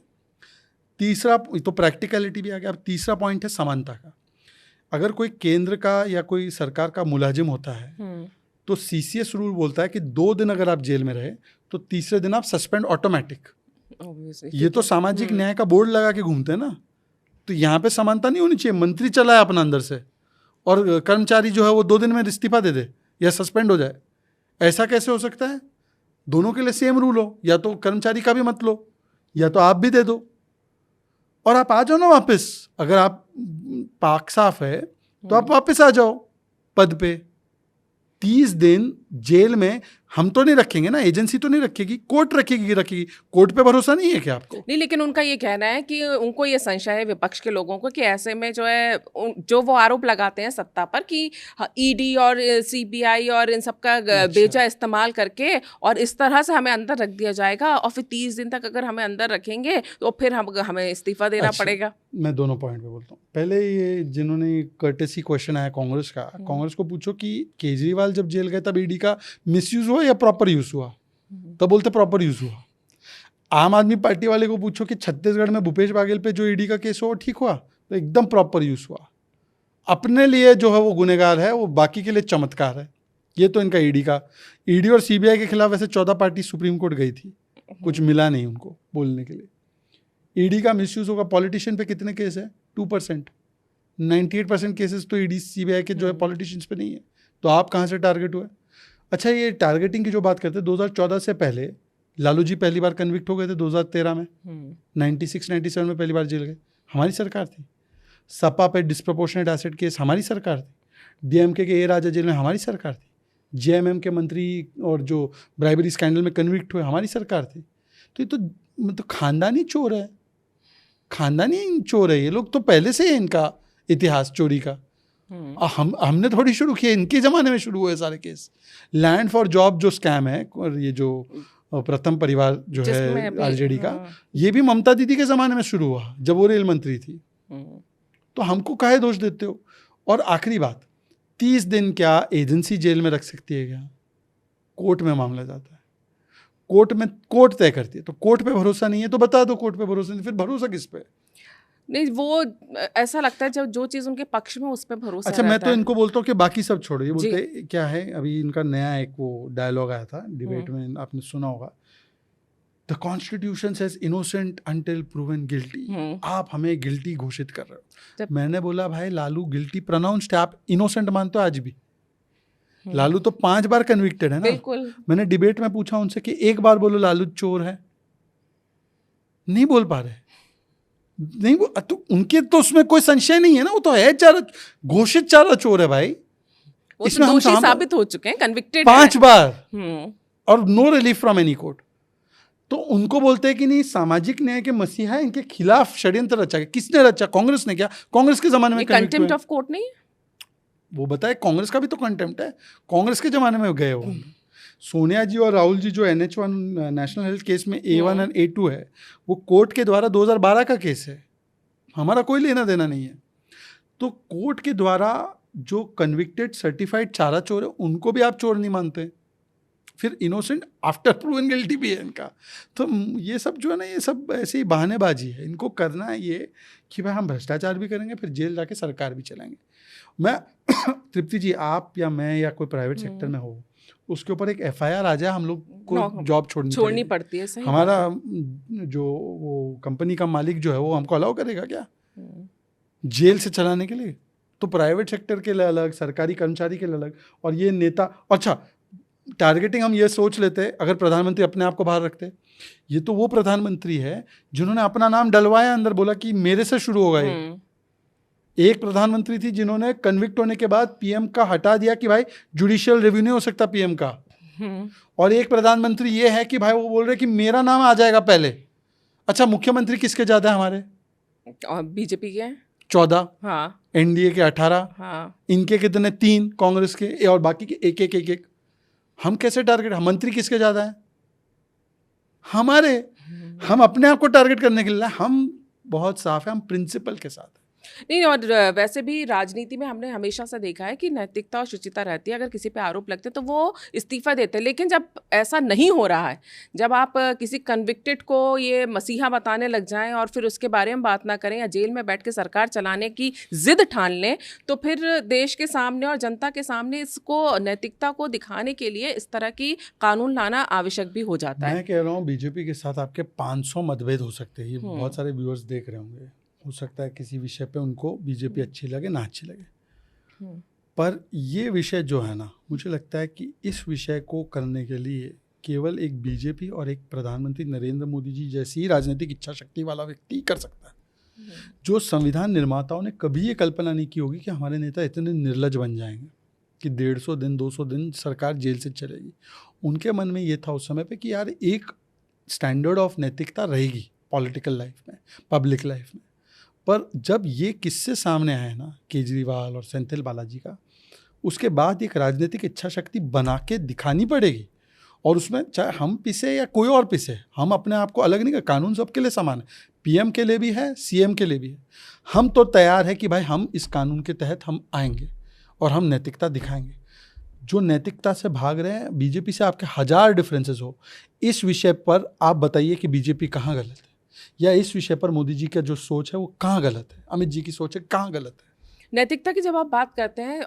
तीसरा तो प्रैक्टिकलिटी भी आ गया। अब तीसरा पॉइंट है समानता का। अगर कोई केंद्र का या कोई सरकार का मुलाजिम होता है तो CCS रूल बोलता है कि 2 दिन अगर आप जेल में रहे तो तीसरे दिन आप सस्पेंड ऑटोमेटिक। ये तो सामाजिक न्याय का बोर्ड लगा के घूमते हैं ना, तो यहाँ पे समानता नहीं होनी चाहिए। मंत्री चला है अपना अंदर से और कर्मचारी जो है वो 2 दिन में इस्तीफा दे दे या सस्पेंड हो जाए, ऐसा कैसे हो सकता है? दोनों के लिए सेम रूल हो, या तो कर्मचारी का भी मत लो या तो आप भी दे दो और आप आ जाओ ना वापस। अगर आप पाक साफ है तो आप वापस आ जाओ पद पे। 30 दिन जेल में हम तो नहीं रखेंगे ना, एजेंसी तो नहीं रखेगी, कोर्ट रखेगी। कोर्ट पे भरोसा नहीं है क्या आपको? नहीं, लेकिन उनका ये कहना है कि उनको ये संशय है, विपक्ष के लोगों को, कि ऐसे में जो है जो वो आरोप लगाते हैं सत्ता पर कि ईडी और CBI और इन सब का बेजा इस्तेमाल करके और इस तरह से हमें अंदर रख दिया जाएगा और फिर 30 दिन तक अगर हमें अंदर रखेंगे तो फिर हमें इस्तीफा देना पड़ेगा। मैं दोनों पॉइंट पे बोलता हूँ। पहले ये जिन्होंने कर्टेसी क्वेश्चन आया कांग्रेस का, कांग्रेस को पूछो कि केजरीवाल जब जेल गए तब ईडी का मिसयूज हुआ या प्रॉपर यूज हुआ? तब बोलते प्रॉपर यूज हुआ। आम आदमी पार्टी वाले को पूछो कि छत्तीसगढ़ में भूपेश बाघेल पे जो ईडी का केस हुआ ठीक हुआ, तो एकदम प्रॉपर यूज हुआ। अपने लिए जो है वो गुनहगार है, वो बाकी के लिए चमत्कार है। ये तो इनका ईडी और CBI के खिलाफ वैसे 14 पार्टी सुप्रीम कोर्ट गई थी, कुछ मिला नहीं उनको बोलने के लिए। ईडी का मिसयूज होगा। पॉलिटिशियन पे कितने केस है? 2%। 98% केसेस तो ईडी CBI के जो है पॉलिटिशियंस पे नहीं है, तो आप कहाँ से टारगेट हुए? अच्छा, ये टारगेटिंग की जो बात करते हैं, 2014 से पहले लालू जी पहली बार कन्विक्ट हो गए थे 2013 में, 96-97 में पहली बार जेल गए, हमारी सरकार थी। सपा पे डिस्प्रपोर्शनेट एसेट केस हमारी सरकार थी। DMK के A राजा जेल में हमारी सरकार थी। JMM के मंत्री और जो ब्राइबरी स्कैंडल में कन्विक्ट हुए हमारी सरकार थी। तो ये तो मतलब खानदानी चोर है, खानदानी चोर है ये लोग, तो पहले से है इनका इतिहास चोरी का। हमने थोड़ी शुरू किया, इनके ज़माने में शुरू हुए सारे केस। लैंड फॉर जॉब जो स्कैम है और ये जो प्रथम परिवार जो है RJD का, ये भी ममता दीदी के ज़माने में शुरू हुआ जब वो रेल मंत्री थी। तो हमको काहे दोष देते हो? और आखिरी बात, 30 दिन क्या एजेंसी जेल में रख सकती है क्या? कोर्ट में मामला जाता है, कोर्ट तय करती है। तो कोर्ट पे भरोसा नहीं है तो बता दो कोर्ट पे भरोसा नहीं, फिर भरोसा किस पे? नहीं, वो ऐसा लगता है जब जो चीज़ उनके पक्ष में उस पर भरोसा अच्छा, मैं तो है। इनको बोलता हूँ कि बाकी सब छोड़ो। ये बोलते क्या है, अभी इनका नया एक वो डायलॉग आया था डिबेट में, आपने सुना होगा, the constitution says innocent until proven guilty. आप हमें गिल्टी घोषित कर रहे हो। मैंने बोला भाई लालू गिल्टी प्रोनाउंस्ड है, आप इनोसेंट मानते हो आज भी? लालू तो 5 बार कन्विक्टेड है ना। बिल्कुल। मैंने डिबेट में पूछा उनसे कि एक बार बोलो लालू चोर है, नहीं बोल पा रहे। नहीं, वो तो उनके तो उसमें कोई संशय नहीं है ना, वो तो है घोषित चारा चोर है भाई। वो इसमें तो दोषी साबित हो चुके हैं, कन्विक्टेड 5 बार और no relief from any court. तो उनको बोलते हैं कि नहीं सामाजिक न्याय के मसीहा है, इनके खिलाफ षड्यंत्र रचा गया। किसने रचा? कांग्रेस ने। क्या कांग्रेस के जमाने में कंटेम्प्ट ऑफ कोर्ट नहीं? वो बताए कांग्रेस का भी तो कंटेम्प्ट है, कांग्रेस के जमाने में गए वो। सोनिया जी और राहुल जी जो NH1 नेशनल हेल्थ केस में A1 और A2 है, वो कोर्ट के द्वारा 2012 का केस है, हमारा कोई लेना देना नहीं है। तो कोर्ट के द्वारा जो कन्विक्टेड सर्टिफाइड चारा चोर है उनको भी आप चोर नहीं मानते, फिर इनोसेंट आफ्टर प्रूवन गिल्टी भी है इनका। तो ये सब जो है ना, ये सब ऐसे ही बहानेबाजी है। इनको करना है ये कि भाई हम भ्रष्टाचार भी करेंगे, फिर जेल जाके सरकार भी चलाएंगे। मैं तृप्ति जी, आप या मैं या कोई प्राइवेट सेक्टर में हो, उसके ऊपर एक FIR आ जाए, हम लोग को जॉब छोड़नी पड़ती है। सही हमारा जो वो कंपनी का मालिक जो है वो हमको अलाउ करेगा क्या जेल से चलाने के लिए? तो प्राइवेट सेक्टर के लिए अलग, सरकारी कर्मचारी के लिए अलग, और ये नेता। अच्छा, टारगेटिंग हम ये सोच लेते अगर प्रधानमंत्री अपने आप को बाहर रखते, ये तो वो प्रधानमंत्री है जिन्होंने अपना नाम डलवाया अंदर, बोला कि मेरे से शुरू होगा ये। एक प्रधानमंत्री थी जिन्होंने कन्विक्ट होने के बाद पीएम का हटा दिया कि भाई जुडिशियल रिव्यू नहीं हो सकता पीएम का, और एक प्रधानमंत्री ये है कि भाई वो बोल रहे कि मेरा नाम आ जाएगा पहले। अच्छा, मुख्यमंत्री किसके ज्यादा है हमारे? और बीजेपी के 14, हाँ, एनडीए के 18, हाँ, इनके कितने? 3 कांग्रेस के, और बाकी के एक। हम कैसे टारगेट? मंत्री किसके ज्यादा है? हमारे। हम अपने आप को टारगेट करने के लिए, हम बहुत साफ है, हम प्रिंसिपल के साथ। नहीं, और वैसे भी राजनीति में हमने हमेशा से देखा है कि नैतिकता और शुचिता रहती है। अगर किसी पे आरोप लगते हैं तो वो इस्तीफा देते हैं, लेकिन जब ऐसा नहीं हो रहा है, जब आप किसी कन्विक्टेड को ये मसीहा बताने लग जाएं और फिर उसके बारे में बात ना करें या जेल में बैठ के सरकार चलाने की जिद ठान लें, तो फिर देश के सामने और जनता के सामने इसको, नैतिकता को दिखाने के लिए इस तरह की कानून लाना आवश्यक भी हो जाता है। मैं कह रहा हूँ बीजेपी के साथ आपके 500 मतभेद हो सकते हैं, ये बहुत सारे व्यूअर्स देख रहे होंगे, हो सकता है किसी विषय पे उनको बीजेपी अच्छी लगे ना अच्छी लगे, पर ये विषय जो है ना, मुझे लगता है कि इस विषय को करने के लिए केवल एक बीजेपी और एक प्रधानमंत्री नरेंद्र मोदी जी जैसी राजनीतिक इच्छा शक्ति वाला व्यक्ति कर सकता है। जो संविधान निर्माताओं ने कभी ये कल्पना नहीं की होगी कि हमारे नेता इतने निर्लज बन जाएंगे कि 150 दिन 200 दिन सरकार जेल से चलेगी। उनके मन में ये था उस समय पे कि यार एक स्टैंडर्ड ऑफ नैतिकता रहेगी पॉलिटिकल लाइफ में, पब्लिक लाइफ में। पर जब ये किस्से सामने आए ना, केजरीवाल और सेंथिल बालाजी का, उसके बाद एक राजनीतिक इच्छा शक्ति बना के दिखानी पड़ेगी, और उसमें चाहे हम पिसे या कोई और पिसे, हम अपने आप को अलग नहीं कर, कानून सबके लिए समान है, पीएम के लिए भी है, सीएम के लिए भी है। हम तो तैयार है कि भाई हम इस कानून के तहत हम आएंगे और हम नैतिकता दिखाएंगे। जो नैतिकता से भाग रहे हैं, बीजेपी से आपके 1000 डिफरेंसेस हो, इस विषय पर आप बताइए कि बीजेपी कहाँ गलत है, या इस विषय पर मोदी जी का जो सोच है वो कहाँ गलत है, अमित जी की सोच है कहाँ गलत है। नैतिकता की जब आप बात करते हैं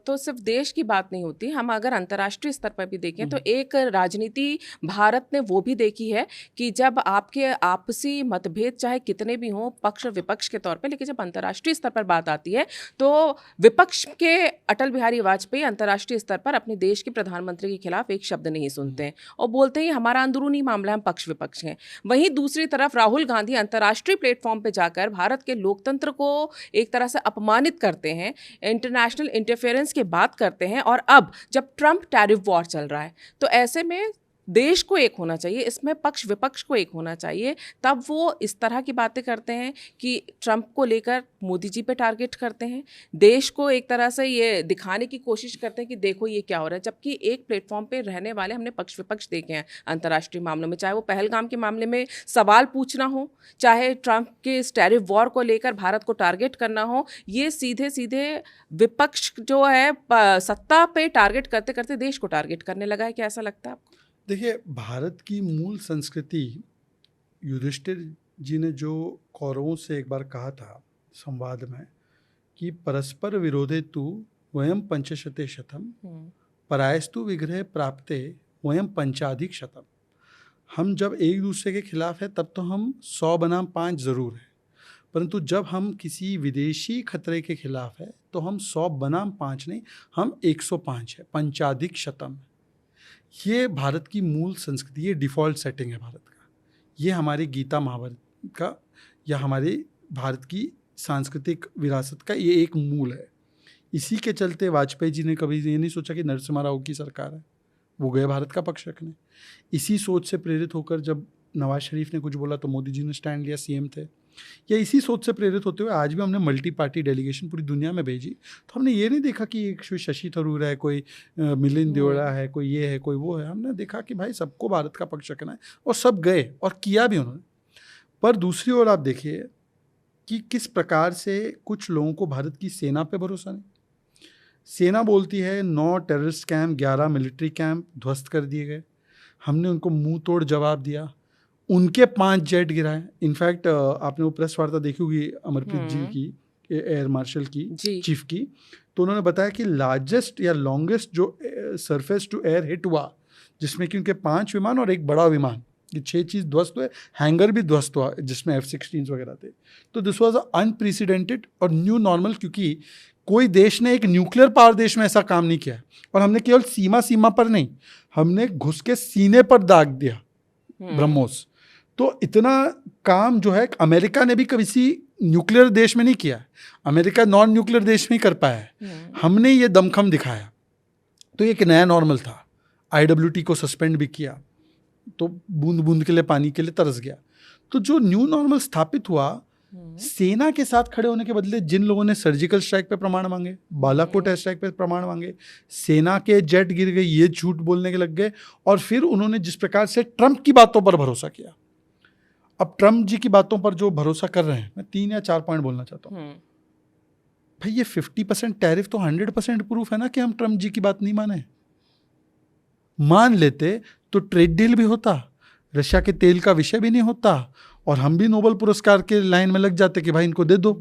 तो सिर्फ देश की बात नहीं होती, हम अगर अंतर्राष्ट्रीय स्तर पर भी देखें तो एक राजनीति भारत ने वो भी देखी है कि जब आपके आपसी मतभेद चाहे कितने भी हों, पक्ष विपक्ष के तौर पे, लेकिन जब अंतर्राष्ट्रीय स्तर पर बात आती है तो विपक्ष के अटल बिहारी वाजपेयी अंतर्राष्ट्रीय स्तर पर अपने देश के प्रधानमंत्री के खिलाफ एक शब्द नहीं सुनते हैं और बोलते हैं हमारा अंदरूनी मामला, हम पक्ष विपक्ष हैं। वहीं दूसरी तरफ राहुल गांधी अंतर्राष्ट्रीय प्लेटफॉर्म पर जाकर भारत के लोकतंत्र को एक तरह से अपमानित करते हैं, इंटरनेशनल इंटरफेरेंस की बात करते हैं। और अब जब ट्रंप टैरिफ वॉर चल रहा है तो ऐसे में देश को एक होना चाहिए, इसमें पक्ष विपक्ष को एक होना चाहिए, तब वो इस तरह की बातें करते हैं कि ट्रंप को लेकर मोदी जी पे टारगेट करते हैं, देश को एक तरह से ये दिखाने की कोशिश करते हैं कि देखो ये क्या हो रहा है। जबकि एक प्लेटफॉर्म पे रहने वाले हमने पक्ष विपक्ष देखे हैं अंतर्राष्ट्रीय मामलों में, चाहे वो पहलगाम के मामले में सवाल पूछना हो, चाहे ट्रंप के इस टैरिफ वॉर को लेकर भारत को टारगेट करना हो, ये सीधे सीधे विपक्ष जो है सत्ता पे टारगेट करते करते देश को टारगेट करने लगा है। क्या ऐसा लगता है आपको? देखिए, भारत की मूल संस्कृति, युधिष्ठिर जी ने जो कौरवों से एक बार कहा था संवाद में कि परस्पर विरोधे तु वयम पंचशते शतम परायस्तु विग्रह प्राप्ते वयम पंचाधिक शतम। हम जब एक दूसरे के खिलाफ है तब तो हम 100 बनाम 5 ज़रूर है, परंतु जब हम किसी विदेशी खतरे के खिलाफ है तो हम 100 बनाम 5 नहीं, हम 105 है, पंचाधिक शतम। ये भारत की मूल संस्कृति, ये डिफ़ॉल्ट सेटिंग है भारत का, ये हमारी गीता महाभारत का या हमारी भारत की सांस्कृतिक विरासत का ये एक मूल है। इसी के चलते वाजपेयी जी ने कभी ये नहीं सोचा कि नरसिम्हा राव की सरकार है, वो गए भारत का पक्ष रखने। इसी सोच से प्रेरित होकर जब नवाज शरीफ ने कुछ बोला तो मोदी जी ने स्टैंड लिया, सीएम थे। या इसी सोच से प्रेरित होते हुए आज भी हमने मल्टी पार्टी डेलीगेशन पूरी दुनिया में भेजी, तो हमने ये नहीं देखा कि एक शशि थरूर है, कोई मिलिंद देवड़ा है, कोई ये है, कोई वो है। हमने देखा कि भाई सबको भारत का पक्ष रखना है, और सब गए और किया भी उन्होंने। पर दूसरी ओर आप देखिए कि किस प्रकार से कुछ लोगों को भारत की सेना पे भरोसा नहीं। सेना बोलती है 9 टेररिस्ट कैंप, 11 मिलिट्री कैंप ध्वस्त कर दिए गए, हमने उनको मुंह तोड़ जवाब दिया, उनके 5 जेट गिराए। इनफैक्ट आपने वो प्रेस वार्ता देखी होगी अमरप्रीत जी की, एयर मार्शल की, चीफ की, तो उन्होंने बताया कि लार्जेस्ट या लॉन्गेस्ट जो सरफेस टू एयर हिट हुआ, जिसमें कि उनके 5 विमान और एक बड़ा विमान ये 6 चीज़ ध्वस्त हुए, हैंगर भी ध्वस्त हुआ जिसमें F-16 वगैरह थे। तो दिस वाज अनप्रेसिडेंटेड और न्यू नॉर्मल, क्योंकि कोई देश ने एक न्यूक्लियर पावर देश में ऐसा काम नहीं किया। और हमने केवल सीमा पर नहीं, हमने घुस के सीने पर दाग दिया ब्रह्मोस। तो इतना काम जो है अमेरिका ने भी किसी न्यूक्लियर देश में नहीं किया। अमेरिका नॉन न्यूक्लियर देश में ही कर पाया है। हमने ये दमखम दिखाया। तो ये एक नया नॉर्मल था। IWT को सस्पेंड भी किया, तो बूंद बूंद के लिए पानी के लिए तरस गया। तो जो न्यू नॉर्मल स्थापित हुआ, सेना के साथ खड़े होने के बदले जिन लोगों ने सर्जिकल स्ट्राइक पे प्रमाण मांगे, बालाकोट एयर स्ट्राइक पे प्रमाण मांगे, सेना के जेट गिर गए, ये झूठ बोलने के लग गए। और फिर उन्होंने जिस प्रकार से ट्रंप की बातों पर भरोसा किया, अब ट्रंप जी की बातों पर जो भरोसा कर रहे हैं, मैं 3 या 4 पॉइंट बोलना चाहता हूँ। भाई ये 50% टैरिफ तो 100% प्रूफ है ना कि हम ट्रंप जी की बात नहीं माने। मान लेते तो ट्रेड डील भी होता, रशिया के तेल का विषय भी नहीं होता, और हम भी नोबेल पुरस्कार के लाइन में लग जाते कि भाई इनको दे दो।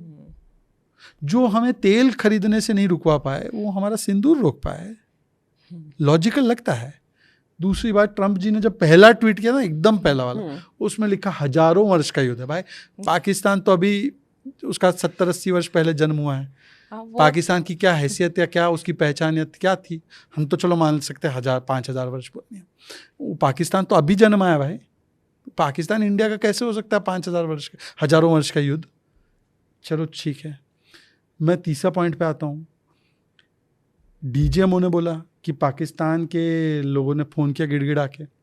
जो हमें तेल खरीदने से नहीं रुकवा पाए, वो हमारा सिंदूर रोक पाए। लॉजिकल लगता है। दूसरी बात, ट्रंप जी ने जब पहला ट्वीट किया ना, एकदम पहला वाला, उसमें लिखा हजारों वर्ष का युद्ध है। भाई पाकिस्तान तो अभी उसका 70-80 वर्ष पहले जन्म हुआ है। पाकिस्तान की क्या हैसियत या क्या उसकी पहचान या क्या थी, हम तो चलो मान सकते हैं 1000-5000 वर्ष पुरानी। वो पाकिस्तान तो अभी जन्म आया भाई। पाकिस्तान इंडिया का कैसे हो सकता है 5000 वर्ष का, हजारों वर्ष का युद्ध। चलो ठीक है, मैं तीसरा पॉइंट पे आता हूँ। DGMO ने बोला कि पाकिस्तान के लोगों ने फ़ोन किया गिड़गिड़ा के।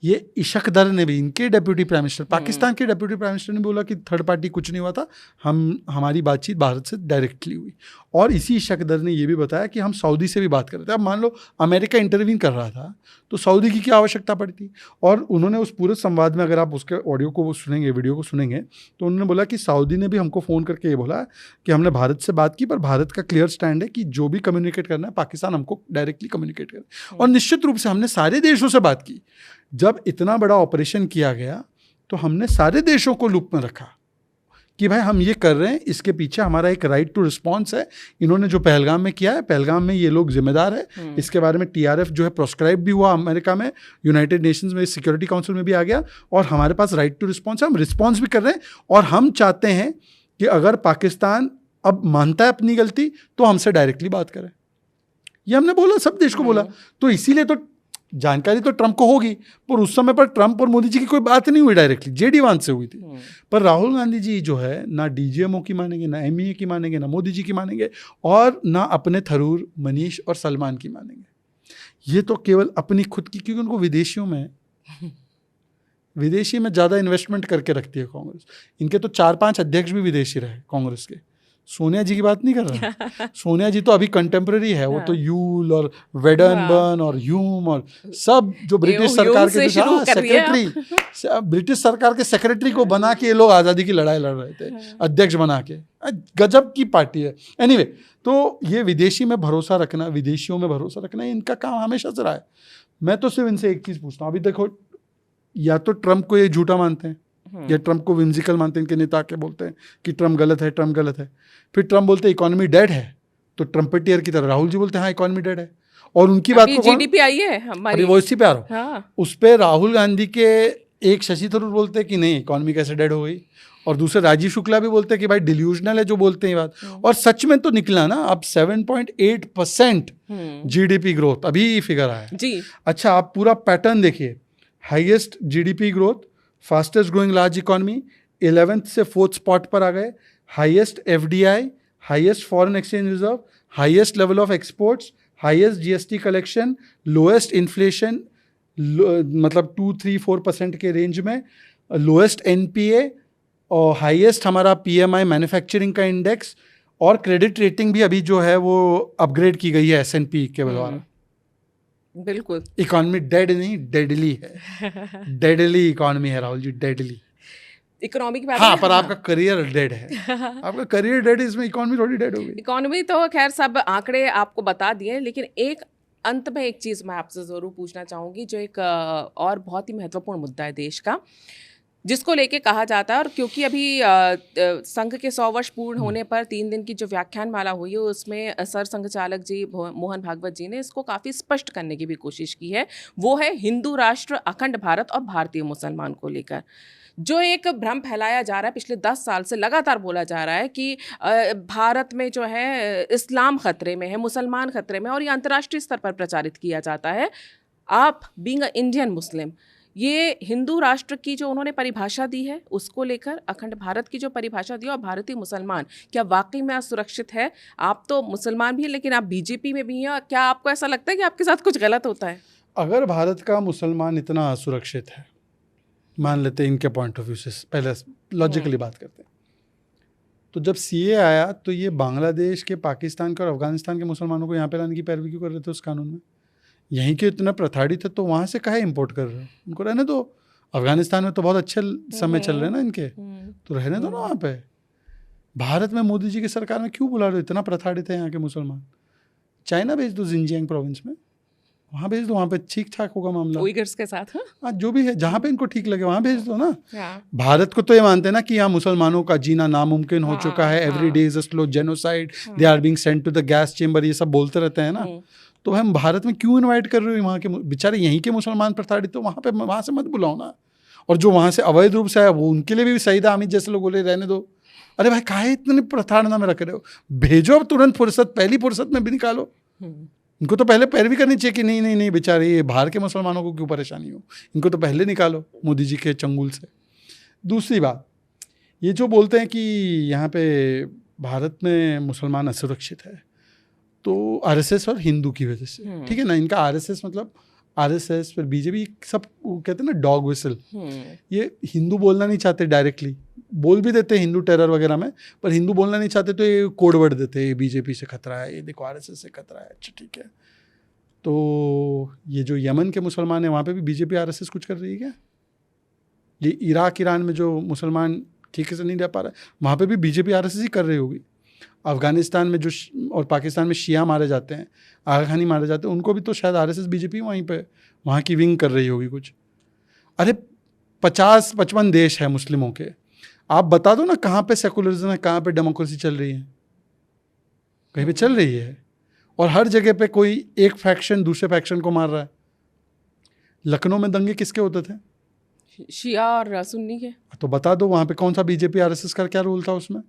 ये इशक दर ने भी, इनके डेप्यूटी प्राइम मिनिस्टर, पाकिस्तान के डेप्यूटी प्राइम मिनिस्टर ने बोला कि थर्ड पार्टी कुछ नहीं हुआ था, हमारी बातचीत भारत से डायरेक्टली हुई। और इसी इशक दर ने ये भी बताया कि हम सऊदी से भी बात कर रहे थे। अब मान लो अमेरिका इंटरवीन कर रहा था, तो सऊदी की क्या आवश्यकता पड़ी थी। और उन्होंने उस पूरे संवाद में, अगर आप उसके ऑडियो को सुनेंगे, वीडियो को सुनेंगे, तो उन्होंने बोला कि सऊदी ने भी हमको फ़ोन करके ये बोला कि हमने भारत से बात की, पर भारत का क्लियर स्टैंड है कि जो भी कम्युनिकेट करना है पाकिस्तान हमको डायरेक्टली कम्युनिकेट करे। और निश्चित रूप से हमने सारे देशों से बात की। जब इतना बड़ा ऑपरेशन किया गया तो हमने सारे देशों को लूप में रखा कि भाई हम ये कर रहे हैं, इसके पीछे हमारा एक राइट टू रिस्पॉन्स है। इन्होंने जो पहलगाम में किया है, पहलगाम में ये लोग जिम्मेदार है। इसके बारे में TRF जो है प्रोस्क्राइब भी हुआ अमेरिका में, यूनाइटेड नेशंस में, सिक्योरिटी काउंसिल में भी आ गया, और हमारे पास राइट टू रिस्पॉन्स है। हम रिस्पॉन्स भी कर रहे हैं, और हम चाहते हैं कि अगर पाकिस्तान अब मानता है अपनी गलती तो हमसे डायरेक्टली बात करें। ये हमने बोला, सब देश को बोला। तो इसीलिए तो जानकारी तो ट्रंप को होगी, पर उस समय पर ट्रंप और मोदी जी की कोई बात नहीं हुई डायरेक्टली, JD वांस से हुई थी। पर राहुल गांधी जी जो है, ना DGMO की मानेंगे, ना MEA की मानेंगे, ना मोदी जी की मानेंगे, और ना अपने थरूर मनीष और सलमान की मानेंगे। ये तो केवल अपनी खुद की, क्योंकि उनको विदेशी में ज़्यादा इन्वेस्टमेंट करके रखती है कांग्रेस। इनके तो 4-5 अध्यक्ष भी विदेशी रहे कांग्रेस के। सोनिया जी की बात नहीं कर रहा। सोनिया जी तो अभी कंटेम्प्रेरी है। वो तो यूल और वेडनबर्न और ह्यूम और सब जो ब्रिटिश सरकार के सेक्रेटरी, ब्रिटिश सरकार के सेक्रेटरी को बना के ये लोग आज़ादी की लड़ाई लड़ रहे थे, अध्यक्ष बना के। गजब की पार्टी है। एनीवे, तो ये विदेशी में भरोसा रखना, विदेशियों में भरोसा रखना, इनका काम हमेशा से रहा है। मैं तो सिर्फ इनसे एक चीज़ पूछता हूँ। अभी देखो, या तो ट्रंप को ये झूठा मानते हैं, या ट्रंप को विम्सिकल मानते हैं। इनके नेता के बोलते हैं कि ट्रंप गलत है, ट्रंप गलत है। फिर ट्रंप बोलते हैं इकोनॉमी डेड है, तो ट्रम्पेटियर की तरह राहुल जी बोलते हैं हाँ इकोनॉमी डेड है। और उनकी बात को GDP आई है हमारी, वो इसी पे आ रहा हूँ। उस पर राहुल गांधी के एक शशि थरूर बोलते हैं कि नहीं इकोनॉमी कैसे डेड हो गई, और दूसरे राजीव शुक्ला भी बोलते हैं कि भाई डिल्यूजनल है जो बोलते हैं ये बात। और सच में तो निकला ना, अब 7.8% GDP ग्रोथ अभी फिगर आया जी। अच्छा, आप पूरा पैटर्न देखिए। Highest GDP growth, fastest growing large economy, 11th से 4th स्पॉट पर आ गए। Highest FDI, highest foreign exchange reserve, highest level of exports, highest GST collection, lowest inflation, मतलब 2-3-4% के रेंज में, लोएस्ट NPA, और हाईएस्ट हमारा PMI मैन्युफैक्चरिंग का index, और क्रेडिट रेटिंग भी अभी जो है वो अपग्रेड की गई है S&P के द्वारा। बिल्कुल, इकोनॉमी डेड नहीं, डेडली है। डेडली इकोनॉमी है राहुल जी, डेडली इकोनॉमी की बात। हाँ, पर आपका करियर डेड है। आपका करियर डेड है, इसमें इकोनॉमी थोड़ी डेड हो गई। इकोनॉमी तो खैर सब आंकड़े आपको बता दिए, लेकिन एक अंत में एक चीज़ मैं आपसे ज़रूर पूछना चाहूँगी, जो एक और बहुत ही महत्वपूर्ण मुद्दा है देश का। जिसको लेके कहा जाता है, और क्योंकि अभी संघ के 100 वर्ष पूर्ण होने पर 3 दिन की जो व्याख्यानमाला हुई है उसमें सर संघ चालक जी मोहन भागवत जी ने इसको काफ़ी स्पष्ट करने की भी कोशिश की है। वो है हिंदू राष्ट्र, अखंड भारत और भारतीय मुसलमान को लेकर जो एक भ्रम फैलाया जा रहा है पिछले 10 साल से, लगातार बोला जा रहा है कि भारत में जो है इस्लाम खतरे में है, मुसलमान खतरे में, और ये अंतर्राष्ट्रीय स्तर पर प्रचारित किया जाता है। आप बीइंग अ इंडियन मुस्लिम, ये हिंदू राष्ट्र की जो उन्होंने परिभाषा दी है उसको लेकर, अखंड भारत की जो परिभाषा दी है, और भारतीय मुसलमान क्या वाकई में असुरक्षित है? आप तो मुसलमान भी हैं लेकिन आप बीजेपी में भी हैं, क्या आपको ऐसा लगता है कि आपके साथ कुछ गलत होता है? अगर भारत का मुसलमान इतना असुरक्षित है, मान लेते हैं इनके पॉइंट ऑफ व्यू से, पहले लॉजिकली बात करते हैं, तो जब सीए आया तो ये बांग्लादेश के, पाकिस्तान के और अफगानिस्तान के मुसलमानों को यहाँ पे लाने की पैरवी क्यों कर रहे थे उस कानून में? यहीं के इतने प्रताड़ित है तो वहाँ से काहे इंपोर्ट कर रहे हो? उनको रहने दो। अफगानिस्तान में तो बहुत अच्छे समय चल रहे हैं ना इनके, तो रहने दो ना वहाँ पे। भारत में मोदी जी की सरकार में क्यों बुला रहे हो? इतना प्रताड़ित है यहाँ के मुसलमान। चाइना भेज दो, जिनजियांग प्रोविंस में, वहाँ भेज दो, वहाँ पे ठीक ठाक होगा मामला। उइगर्स के साथ, हाँ, जो भी है, जहाँ पे इनको ठीक लगे वहाँ भेज दो ना। भारत को तो ये मानते हैं ना कि यहाँ मुसलमानों का जीना नामुमकिन हो चुका है, every day is a slow genocide, they are being sent to the gas chamber, ये सब बोलते रहते हैं ना। तो हम भारत में क्यों इनवाइट कर रहे हो? वहाँ के बेचारे यहीं के मुसलमान प्रताड़ित, तो वहाँ पे, वहाँ से मत बुलाओ ना। और जो वहाँ से अवैध रूप से आया वो, उनके लिए भी सईद हामिद जैसे लोग बोले रहने दो। अरे भाई, काहे इतने प्रताड़ना में रख रहे हो? भेजो अब तुरंत, फुर्सत, पहली फुर्सत में भी निकालो। इनको तो पहले पैरवी करनी चाहिए कि नहीं नहीं नहीं बेचारे ये बाहर के मुसलमानों को क्यों परेशानी हो, इनको तो पहले निकालो मोदी जी के चंगुल से। दूसरी बात, ये जो बोलते हैं कि यहाँ पे भारत में मुसलमान असुरक्षित है, तो आरएसएस और हिंदू की वजह से, ठीक है ना। इनका आरएसएस मतलब आरएसएस फिर बीजेपी सब कहते हैं ना डॉग विसल। ये हिंदू बोलना नहीं चाहते, डायरेक्टली बोल भी देते हैं हिंदू टेरर वगैरह में, पर हिंदू बोलना नहीं चाहते तो ये कोड वर्ड देते हैं, ये बीजेपी से खतरा है, ये देखो आरएसएस से खतरा है। अच्छा ठीक है, तो ये जो यमन के मुसलमान है वहाँ पे भी बीजेपी आरएसएस कुछ कर रही है क्या? ये इराक ईरान में जो मुसलमान ठीक से नहीं रह पा रहा है, वहाँ पे भी बीजेपी आरएसएस ही कर रही होगी। अफगानिस्तान में जो और पाकिस्तान में शिया मारे जाते हैं, आगा खानी मारे जाते हैं, उनको भी तो शायद आरएसएस बीजेपी वहीं पे, वहाँ की विंग कर रही होगी कुछ। अरे 50-55 देश है मुस्लिमों के, आप बता दो ना कहाँ पे सेकुलरिज्म है, कहाँ पे डेमोक्रेसी चल रही है? कहीं पे चल रही है। और हर जगह पे कोई एक फैक्शन दूसरे फैक्शन को मार रहा है। लखनऊ में दंगे किसके होते थे? शिया और सुन्नी के। तो बता दो वहाँ पे कौन सा बीजेपी आरएसएस का क्या रोल था उसमें?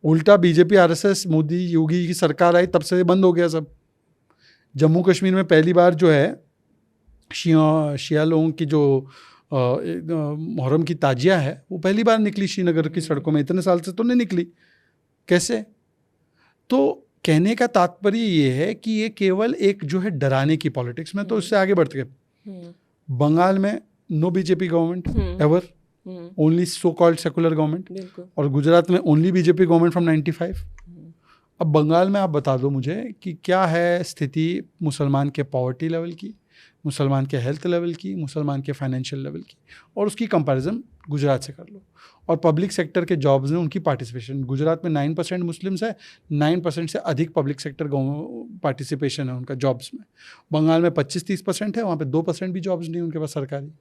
उल्टा बीजेपी आरएसएस, मोदी योगी की सरकार आई तब से बंद हो गया सब। जम्मू कश्मीर में पहली बार जो है शिया लोगों की जो मुहर्रम की ताजिया है वो पहली बार निकली श्रीनगर की सड़कों में, इतने साल से तो नहीं निकली। कैसे? तो कहने का तात्पर्य ये है कि ये केवल एक जो है डराने की पॉलिटिक्स में, तो उससे आगे बढ़ते गए। बंगाल में no BJP government ever, only so called secular government, और गुजरात में ओनली बीजेपी गवर्नमेंट फ्रॉम 95। अब बंगाल में आप बता दो मुझे कि क्या है स्थिति मुसलमान के पॉवर्टी लेवल की, मुसलमान के हेल्थ लेवल की, मुसलमान के फाइनेंशियल लेवल की, और उसकी कंपैरिजन गुजरात से कर लो। और पब्लिक सेक्टर के जॉब्स में उनकी पार्टिसिपेशन, गुजरात में 9% मुस्लिम्स है, 9% से अधिक पब्लिक सेक्टर पार्टिसिपेशन है उनका जॉब्स में। बंगाल में 25-30% है, वहाँ पे 2% भी जॉब्स नहीं उनके पास सरकारी।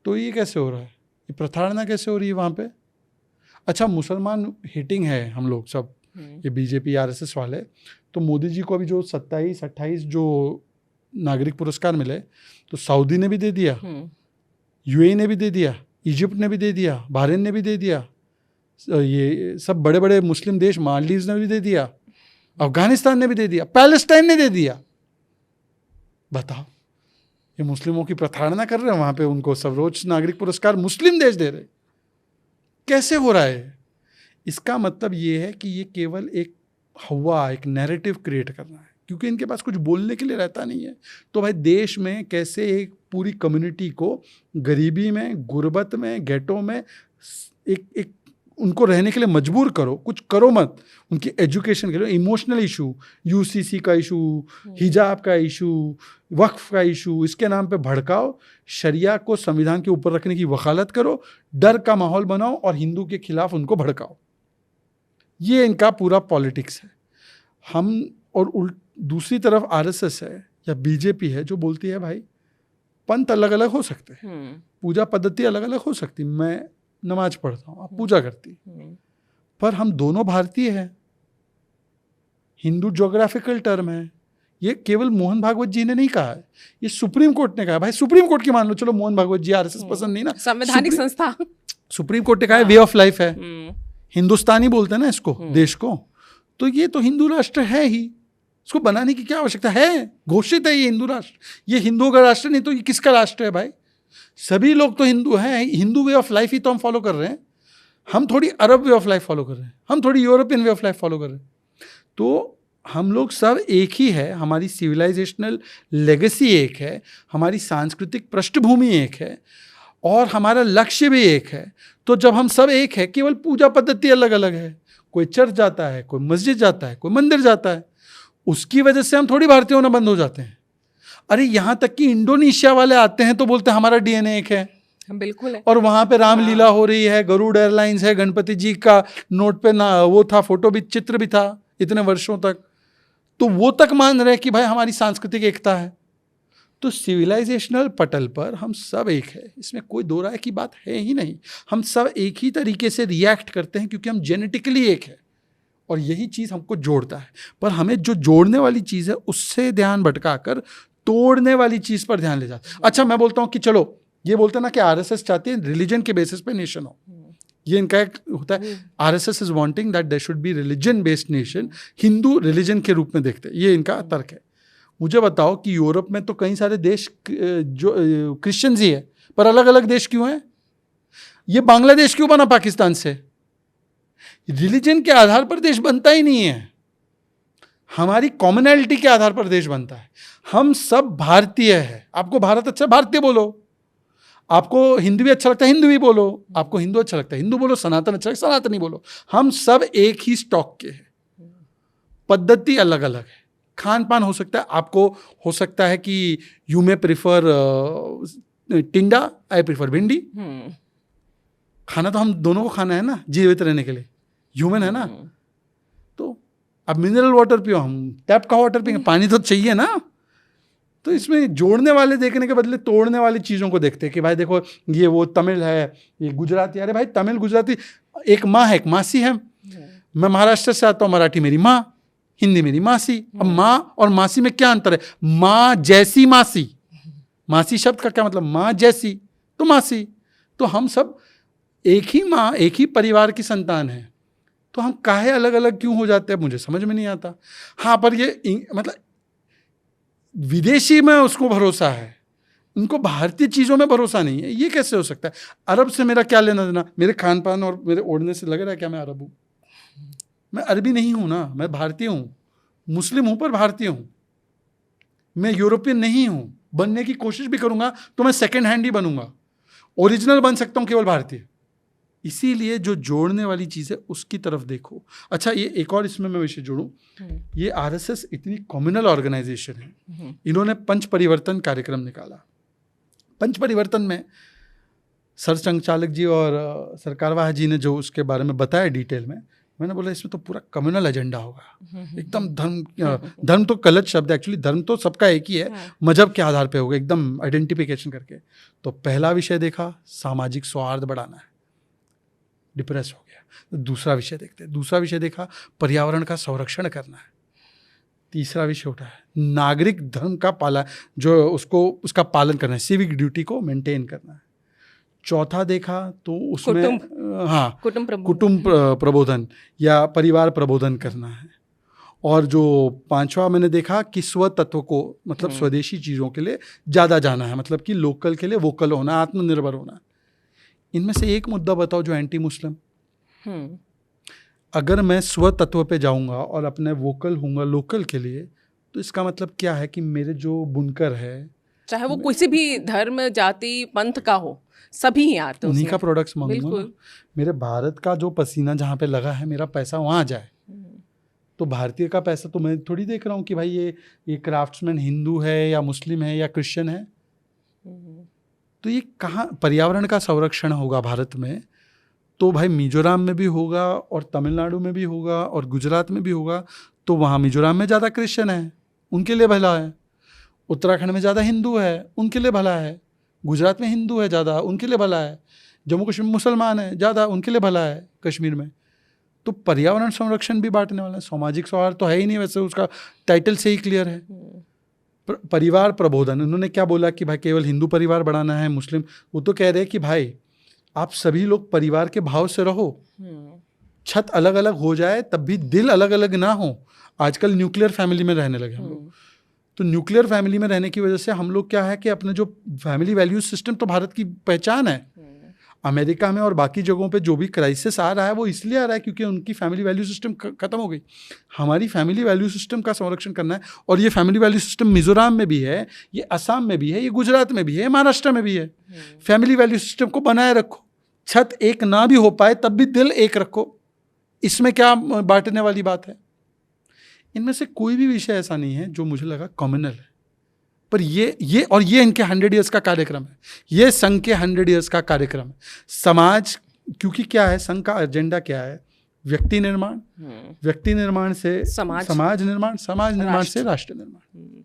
तो ये कैसे हो रहा है? ये प्रताड़ना कैसे हो रही है वहाँ पे? अच्छा, मुसलमान हिटिंग है हम लोग सब, ये बीजेपी आरएसएस वाले। तो मोदी जी को अभी जो 27-28 जो नागरिक पुरस्कार मिले, तो सऊदी ने भी दे दिया, यूएई ने भी दे दिया, इजिप्ट ने भी दे दिया, बहरीन ने भी दे दिया, ये सब बड़े बड़े मुस्लिम देश, मालदीव्स ने भी दे दिया, अफगानिस्तान ने भी दे दिया, पैलेस्टाइन ने दे दिया। बताओ, ये मुस्लिमों की प्रताड़ना कर रहे हैं वहाँ पे, उनको सर्वोच्च नागरिक पुरस्कार मुस्लिम देश दे रहे। कैसे हो रहा है? इसका मतलब ये है कि ये केवल एक हवा, एक नैरेटिव क्रिएट करना है, क्योंकि इनके पास कुछ बोलने के लिए रहता नहीं है। तो भाई देश में कैसे एक पूरी कम्युनिटी को गरीबी में, गुर्बत में, गेटो में एक उनको रहने के लिए मजबूर करो, कुछ करो मत, उनकी एजुकेशन करो, इमोशनल इशू, यूसीसी का इशू, हिजाब का इशू, वक्फ का इशू, इसके नाम पे भड़काओ, शरिया को संविधान के ऊपर रखने की वकालत करो, डर का माहौल बनाओ और हिंदू के खिलाफ उनको भड़काओ। ये इनका पूरा पॉलिटिक्स है। हम और दूसरी तरफ आरएसएस है या बीजेपी है जो बोलती है भाई पंथ अलग अलग हो सकते हैं, पूजा पद्धति अलग अलग हो सकती, मैं नमाज पढ़ता हूँ, आप पूजा करती, पर हम दोनों भारतीय हैं। हिंदू ज्योग्राफिकल टर्म है, ये केवल मोहन भागवत जी ने नहीं कहा है, ये सुप्रीम कोर्ट ने कहा है। भाई सुप्रीम कोर्ट की मान लो, चलो मोहन भागवत जी आरएसएस पसंद नहीं ना, संवैधानिक संस्था, सुप्रीम कोर्ट ने कहा है वे ऑफ लाइफ है, हिंदुस्तानी बोलते हैं ना इसको, देश को, तो ये तो हिंदू राष्ट्र है ही, इसको बनाने की क्या आवश्यकता है, घोषित है ये हिंदू राष्ट्र। ये हिंदुओं का राष्ट्र नहीं तो ये किसका राष्ट्र है भाई? सभी लोग तो हिंदू हैं, हिंदू वे ऑफ लाइफ ही तो हम फॉलो कर रहे हैं। हम थोड़ी अरब वे ऑफ लाइफ फॉलो कर रहे हैं, हम थोड़ी European way of life follow कर रहे हैं। तो हम लोग सब एक ही है, हमारी सिविलाइजेशनल लेगेसी एक है, हमारी सांस्कृतिक पृष्ठभूमि एक है, और हमारा लक्ष्य भी एक है। तो जब हम सब एक है, केवल पूजा पद्धति अलग अलग है, कोई चर्च जाता है, कोई मस्जिद जाता है, कोई मंदिर जाता है, उसकी वजह से हम थोड़ी भारतीय होना बंद हो जाते हैं। अरे यहाँ तक कि इंडोनेशिया वाले आते हैं तो बोलते हैं हमारा डीएनए एक है, बिल्कुल है, और वहां पे रामलीला हो रही है, गरुड़ एयरलाइंस है, गणपति जी का नोट पे ना वो था, फोटो भी, चित्र भी था इतने वर्षों तक, तो वो तक मान रहे हैं कि भाई हमारी सांस्कृतिक एकता है। तो सिविलाइजेशनल पटल पर हम सब एक है, इसमें कोई दो राय की बात है ही नहीं। हम सब एक ही तरीके से रिएक्ट करते हैं क्योंकि हम जेनेटिकली एक है, और यही चीज़ हमको जोड़ता है। पर हमें जो जोड़ने वाली चीज़ है उससे ध्यान भटकाकर तोड़ने वाली चीज़ पर ध्यान ले जाते हैं। अच्छा, मैं बोलता हूँ कि चलो, ये बोलते हैं ना कि आरएसएस चाहती है रिलीजन के बेसिस पे नेशन हो, ये इनका एक होता है, RSS is wanting that there should be religion based nation, Hindu religion के रूप में देखते हैं, ये इनका तर्क है। मुझे बताओ कि यूरोप में तो कई सारे देश जो क्रिश्चियंस ही है, पर अलग अलग देश क्यों हैं? ये बांग्लादेश क्यों बना पाकिस्तान से? रिलीजन के आधार पर देश बनता ही नहीं है, हमारी कॉमनैलिटी के आधार पर देश बनता है। हम सब भारतीय हैं। आपको भारत अच्छा, भारतीय बोलो, आपको हिंदू भी अच्छा लगता है, हिंदू भी बोलो, आपको हिंदू अच्छा लगता है, हिंदू बोलो, सनातन अच्छा लगता है, सनातनी बोलो। हम सब एक ही स्टॉक के हैं, पद्धति अलग अलग है, खान पान हो सकता है, आपको हो सकता है कि यू मे प्रिफर टिंडा, आई प्रिफर भिंडी। खाना तो हम दोनों को खाना है ना, जीवित रहने के लिए, ह्यूमन है ना। तो अब मिनरल वाटर पियो, हम टैप का वाटर पिएंगे, पानी तो चाहिए ना। तो इसमें जोड़ने वाले देखने के बदले तोड़ने वाली चीज़ों को देखते हैं कि भाई देखो ये वो तमिल है, ये गुजराती, अरे भाई तमिल गुजराती एक माँ है, एक मासी है। मैं महाराष्ट्र से आता हूँ, मराठी मेरी माँ, हिंदी मेरी मासी। अब माँ और मासी में क्या अंतर है? माँ जैसी मासी, मासी शब्द का क्या मतलब? माँ जैसी, तो मासी। तो हम सब एक ही माँ, एक ही परिवार की संतान है, तो हम काहे अलग अलग क्यों हो जाते हैं, मुझे समझ में नहीं आता। हाँ, पर ये मतलब विदेशी में उसको भरोसा है, उनको भारतीय चीज़ों में भरोसा नहीं है। ये कैसे हो सकता है? अरब से मेरा क्या लेना देना? मेरे खान पान और मेरे ओढ़ने से लग रहा है क्या मैं अरब हूँ? मैं अरबी नहीं हूँ ना, मैं भारतीय हूँ, मुस्लिम हूँ पर भारतीय हूँ। मैं यूरोपियन नहीं हूँ, बनने की कोशिश भी करूँगा तो मैं सेकेंड हैंड ही बनूंगा, ओरिजिनल बन सकता हूँ केवल भारतीय। इसीलिए जो जोड़ने वाली चीज़ है उसकी तरफ देखो। अच्छा, ये एक और इसमें मैं विषय जोड़ूं, ये आरएसएस इतनी कम्युनल ऑर्गेनाइजेशन है, इन्होंने पंच परिवर्तन कार्यक्रम निकाला। पंच परिवर्तन में सर संचालक जी और सरकारवाह जी ने जो उसके बारे में बताया डिटेल में, मैंने बोला इसमें तो पूरा कम्युनल एजेंडा होगा, एकदम धर्म तो गलत शब्द है, एक्चुअली धर्म तो सबका एक ही है, मजहब के आधार पे होगा, एकदम आइडेंटिफिकेशन करके। तो पहला विषय देखा, सामाजिक सौहार्द बढ़ाना है, डिप्रेस हो गया। दूसरा विषय देखते हैं, दूसरा विषय देखा, पर्यावरण का संरक्षण करना है। तीसरा विषय उठा है, नागरिक धर्म का पालन, जो उसका पालन करना है, सिविक ड्यूटी को मेंटेन करना है। चौथा देखा तो उसमें कुटुंब प्रबोधन या परिवार प्रबोधन करना है। और जो पांचवा मैंने देखा कि स्व तत्व को, मतलब स्वदेशी चीज़ों के लिए ज़्यादा जाना है, मतलब कि लोकल के लिए वोकल होना, आत्मनिर्भर होना। इनमें से एक मुद्दा बताओ जो एंटी मुस्लिम। अगर मैं स्व तत्व पे जाऊंगा और अपने वोकल हूँगा लोकल के लिए, तो इसका मतलब क्या है कि मेरे जो बुनकर है, चाहे वो किसी भी धर्म, जाति, पंथ का हो, सभी ही आते हैं, उन्हीं का प्रोडक्ट्स मांगूंगा। मेरे भारत का जो पसीना जहाँ पे लगा है, मेरा पैसा वहाँ जाए। तो भारतीय का पैसा तो मैं थोड़ी देख रहा हूँ कि भाई ये क्राफ्ट्समैन हिंदू है या मुस्लिम है या क्रिश्चियन है। तो ये कहाँ पर्यावरण का संरक्षण होगा भारत में? तो भाई मिजोरम में भी होगा और तमिलनाडु में भी होगा और गुजरात में भी होगा। तो वहाँ मिजोरम में ज़्यादा क्रिश्चियन है, उनके लिए भला है। उत्तराखंड में ज़्यादा हिंदू है, उनके लिए भला है। गुजरात में हिंदू है ज़्यादा, उनके लिए भला है। जम्मू कश्मीर मुसलमान है ज़्यादा, उनके लिए भला है कश्मीर में। तो पर्यावरण संरक्षण भी बांटने वाला है। सामाजिक सौहार्द तो है ही नहीं, वैसे उसका टाइटल से ही क्लियर है। परिवार प्रबोधन, उन्होंने क्या बोला कि भाई केवल हिंदू परिवार बढ़ाना है, मुस्लिम, वो तो कह रहे हैं कि भाई आप सभी लोग परिवार के भाव से रहो। छत अलग अलग हो जाए तब भी दिल अलग अलग ना हो। आजकल न्यूक्लियर फैमिली में रहने लगे हम लोग। तो न्यूक्लियर फैमिली में रहने की वजह से हम लोग क्या है कि अपने जो फैमिली वैल्यूज सिस्टम तो भारत की पहचान है। अमेरिका में और बाकी जगहों पे जो भी क्राइसिस आ रहा है वो इसलिए आ रहा है क्योंकि उनकी फैमिली वैल्यू सिस्टम खत्म हो गई। हमारी फैमिली वैल्यू सिस्टम का संरक्षण करना है, और ये फैमिली वैल्यू सिस्टम मिजोरम में भी है, ये असम में भी है, ये गुजरात में भी है, महाराष्ट्र में भी है। फैमिली वैल्यू सिस्टम को बनाए रखो। छत एक ना भी हो पाए तब भी दिल एक रखो। इसमें क्या बांटने वाली बात है? इनमें से कोई भी विषय ऐसा नहीं है जो मुझे लगा कॉमनल है। पर ये इनके 100 ईयर्स का कार्यक्रम है। ये संघ के 100 ईयर्स का कार्यक्रम है। समाज, क्योंकि क्या है संघ का एजेंडा क्या है? व्यक्ति निर्माण, व्यक्ति निर्माण से समाज निर्माण, समाज निर्माण से राष्ट्र निर्माण।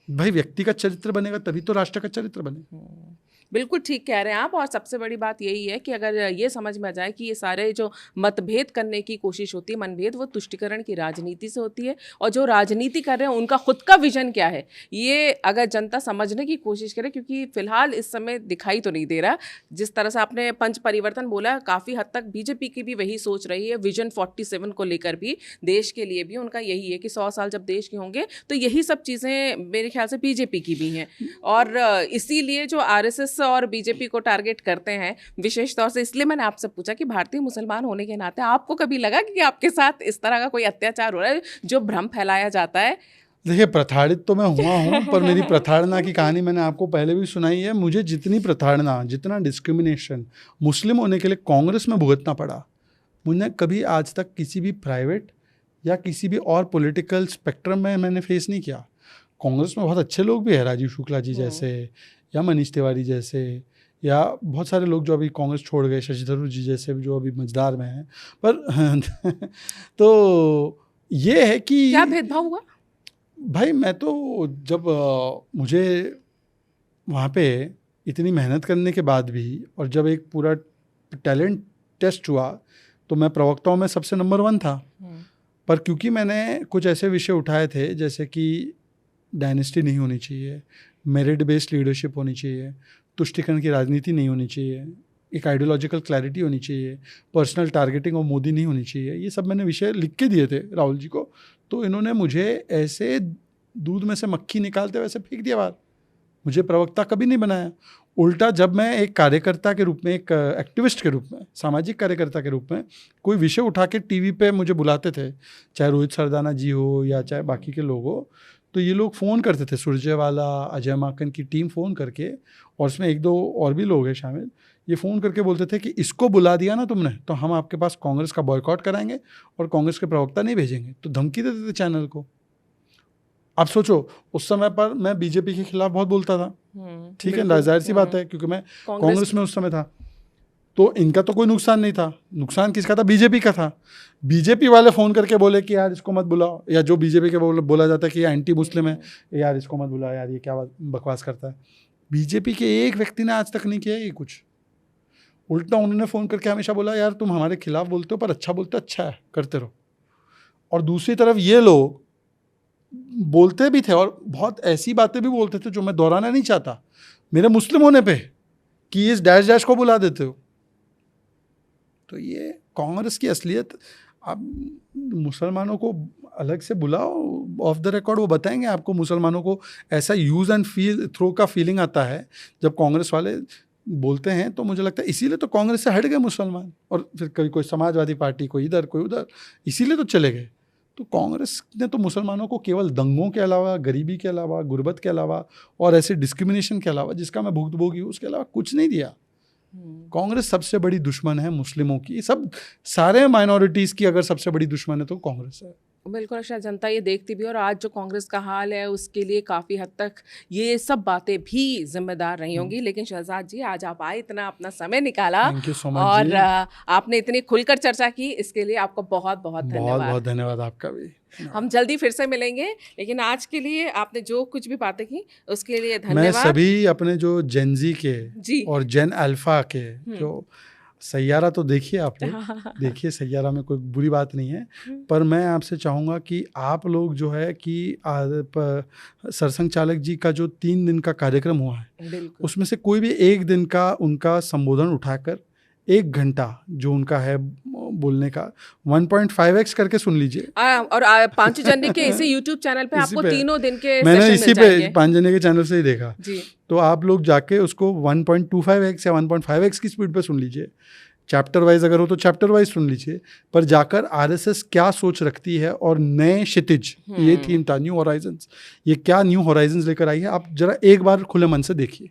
भाई व्यक्ति का चरित्र बनेगा तभी तो राष्ट्र का चरित्र बनेगा। बिल्कुल ठीक कह रहे हैं आप। और सबसे बड़ी बात यही है कि अगर ये समझ में आ जाए कि ये सारे जो मतभेद करने की कोशिश होती है, मनभेद, वो तुष्टिकरण की राजनीति से होती है, और जो राजनीति कर रहे हैं उनका खुद का विजन क्या है ये अगर जनता समझने की कोशिश करे, क्योंकि फिलहाल इस समय दिखाई तो नहीं दे रहा। जिस तरह से आपने पंच परिवर्तन बोला, काफ़ी हद तक बीजेपी की भी वही सोच रही है। विजन 47 को लेकर भी, देश के लिए भी उनका यही है कि 100 साल जब देश के होंगे तो यही सब चीज़ें मेरे ख्याल से बीजेपी की भी हैं। और इसीलिए जो आरएसएस और बीजेपी को टारगेट करते हैं विशेष तौर से, इसलिए मैंने आपसे पूछा कि भारतीय मुसलमान होने के नाते आपको कभी लगा कि आपके साथ इस तरह का कोई अत्याचार हो रहा है जो भ्रम फैलाया जाता है? देखिए, प्रताड़ित तो मैं हुआ हूँ, पर मेरी प्रताड़ना की कहानी मैंने आपको पहले भी सुनाई है। मुझे जितनी प्रताड़ना, जितना डिस्क्रिमिनेशन मुस्लिम होने के लिए कांग्रेस में भुगतना पड़ा, मुझे कभी आज तक किसी भी प्राइवेट या किसी भी और पॉलिटिकल स्पेक्ट्रम में मैंने फेस नहीं किया। कांग्रेस में बहुत अच्छे लोग भी हैं, राजीव शुक्ला जी जैसे, या मनीष तिवारी जैसे, या बहुत सारे लोग जो अभी कांग्रेस छोड़ गए, शशि थरूर जी जैसे जो अभी मझदार में हैं। पर तो ये है कि क्या भेदभाव हुआ? भाई मैं तो जब मुझे वहाँ पे इतनी मेहनत करने के बाद भी, और जब एक पूरा टैलेंट टेस्ट हुआ तो मैं प्रवक्ताओं में सबसे नंबर 1 था। पर क्योंकि मैंने कुछ ऐसे विषय उठाए थे जैसे कि डायनेस्टी नहीं होनी चाहिए, मेरिट बेस्ड लीडरशिप होनी चाहिए, तुष्टिकरण की राजनीति नहीं होनी चाहिए, एक आइडियोलॉजिकल क्लैरिटी होनी चाहिए, पर्सनल टारगेटिंग और मोदी नहीं होनी चाहिए, ये सब मैंने विषय लिख के दिए थे राहुल जी को। तो इन्होंने मुझे ऐसे दूध में से मक्खी निकालते वैसे फेंक दिया बाहर। मुझे प्रवक्ता कभी नहीं बनाया। उल्टा जब मैं एक कार्यकर्ता के रूप में, एक एक्टिविस्ट के रूप में, सामाजिक कार्यकर्ता के रूप में कोई विषय उठा के टीवी पे मुझे बुलाते थे, चाहे रोहित सरदाना जी हो या चाहे बाकी के लोग हो, तो ये लोग फ़ोन करते थे, सुरजेवाला, अजय माकन की टीम फ़ोन करके, और उसमें 1-2 और भी लोग हैं शामिल, ये फ़ोन करके बोलते थे कि इसको बुला दिया ना तुमने तो हम आपके पास कांग्रेस का बॉयकॉट कराएंगे और कांग्रेस के प्रवक्ता नहीं भेजेंगे। तो धमकी देते थे चैनल को। आप सोचो, उस समय पर मैं बीजेपी के खिलाफ बहुत बोलता था, ठीक है, जाहिर सी बात है, क्योंकि मैं कांग्रेस में उस समय था। तो इनका तो कोई नुकसान नहीं था, नुकसान किसका था? बीजेपी का था। बीजेपी वाले फ़ोन करके बोले कि यार इसको मत बुलाओ, या जो बीजेपी के बोला जाता है कि ये एंटी मुस्लिम है, यार इसको मत बुलाओ, यार ये क्या बकवास करता है। बीजेपी के एक व्यक्ति ने आज तक नहीं किया ये कुछ। उल्टा उन्होंने फ़ोन करके हमेशा बोला यार तुम हमारे खिलाफ बोलते हो पर अच्छा बोलते, अच्छा है, करते रहो। और दूसरी तरफ ये लोग बोलते भी थे और बहुत ऐसी बातें भी बोलते थे जो मैं दोहराना नहीं चाहता मेरे मुस्लिम होने पे, कि इस डैश डैश को बुला देते हो। तो ये कांग्रेस की असलियत। आप मुसलमानों को अलग से बुलाओ, ऑफ द रिकॉर्ड वो बताएंगे आपको। मुसलमानों को ऐसा यूज़ एंड फील थ्रो का फीलिंग आता है जब कांग्रेस वाले बोलते हैं, तो मुझे लगता है इसीलिए तो कांग्रेस से हट गए मुसलमान, और फिर कभी कोई समाजवादी पार्टी, कोई इधर कोई उधर, इसीलिए तो चले गए। तो कांग्रेस ने तो मुसलमानों को केवल दंगों के अलावा, गरीबी के अलावा, गुर्बत के अलावा और ऐसे डिस्क्रिमिनेशन के अलावा जिसका मैं भुगतभोगी हूँ, उसके अलावा कुछ नहीं दिया। कांग्रेस सबसे बड़ी दुश्मन है मुस्लिमों की। सब सारे माइनॉरिटीज़ की अगर सबसे बड़ी दुश्मन है तो कांग्रेस है। बिल्कुल, शायद जनता ये देखती भी है और आज जो कांग्रेस का हाल है उसके लिए काफ़ी हद तक ये सब बातें भी जिम्मेदार रही होंगी। लेकिन शहजाद जी, आज आप आए, इतना अपना समय निकाला थैंक यू सो मच और जी। आपने इतनी खुलकर चर्चा की, इसके लिए आपको बहुत बहुत बहुत धन्यवाद। बहुत धन्यवाद आपका भी। हम जल्दी फिर से मिलेंगे, लेकिन आज के लिए आपने जो कुछ भी बातें की उसके लिए मैं धन्यवाद। सभी अपने जो जेनजी के जी। और जेन अल्फा के जो सैयारा तो देखिए आप लोग, देखिए सैयारा में कोई बुरी बात नहीं है, पर मैं आपसे चाहूँगा कि आप लोग जो है कि सरसंघ चालक जी का जो 3 दिन का कार्यक्रम हुआ है बिल्कुल। उसमें से कोई भी एक दिन का उनका संबोधन उठाकर 1 घंटा जो उनका है बोलने का 1.5x करके सुन लीजिए। और 5 जनवरी के इसी यूट्यूब चैनल पे इसी आपको पे। तीनों दिन के मैंने सेशन इसी मिल पे जाएंगे। 5 जने के चैनल से ही देखा। जी। तो आप लोग जाके उसको 1.25x या 1.5x की स्पीड पे सुन लीजिए। चैप्टर वाइज अगर हो तो चैप्टर वाइज सुन लीजिए, पर जाकर आरएसएस क्या सोच रखती है और नए क्षितिज, ये थीम था न्यू होराइजन्स, ये क्या न्यू होराइजन्स लेकर आई है, आप जरा एक बार खुले मन से देखिए।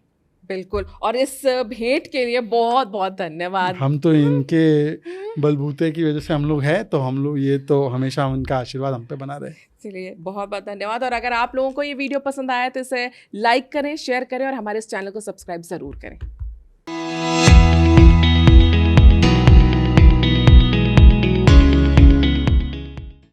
बिल्कुल, और इस भेंट के लिए बहुत बहुत धन्यवाद। हम तो इनके बलबूते की वजह से हम लोग हैं, तो हम लोग ये तो हमेशा उनका आशीर्वाद हम पे बना रहे। चलिए, बहुत बहुत धन्यवाद। और अगर आप लोगों को ये वीडियो पसंद आया तो इसे लाइक करें, शेयर करें और हमारे इस चैनल को सब्सक्राइब ज़रूर करें।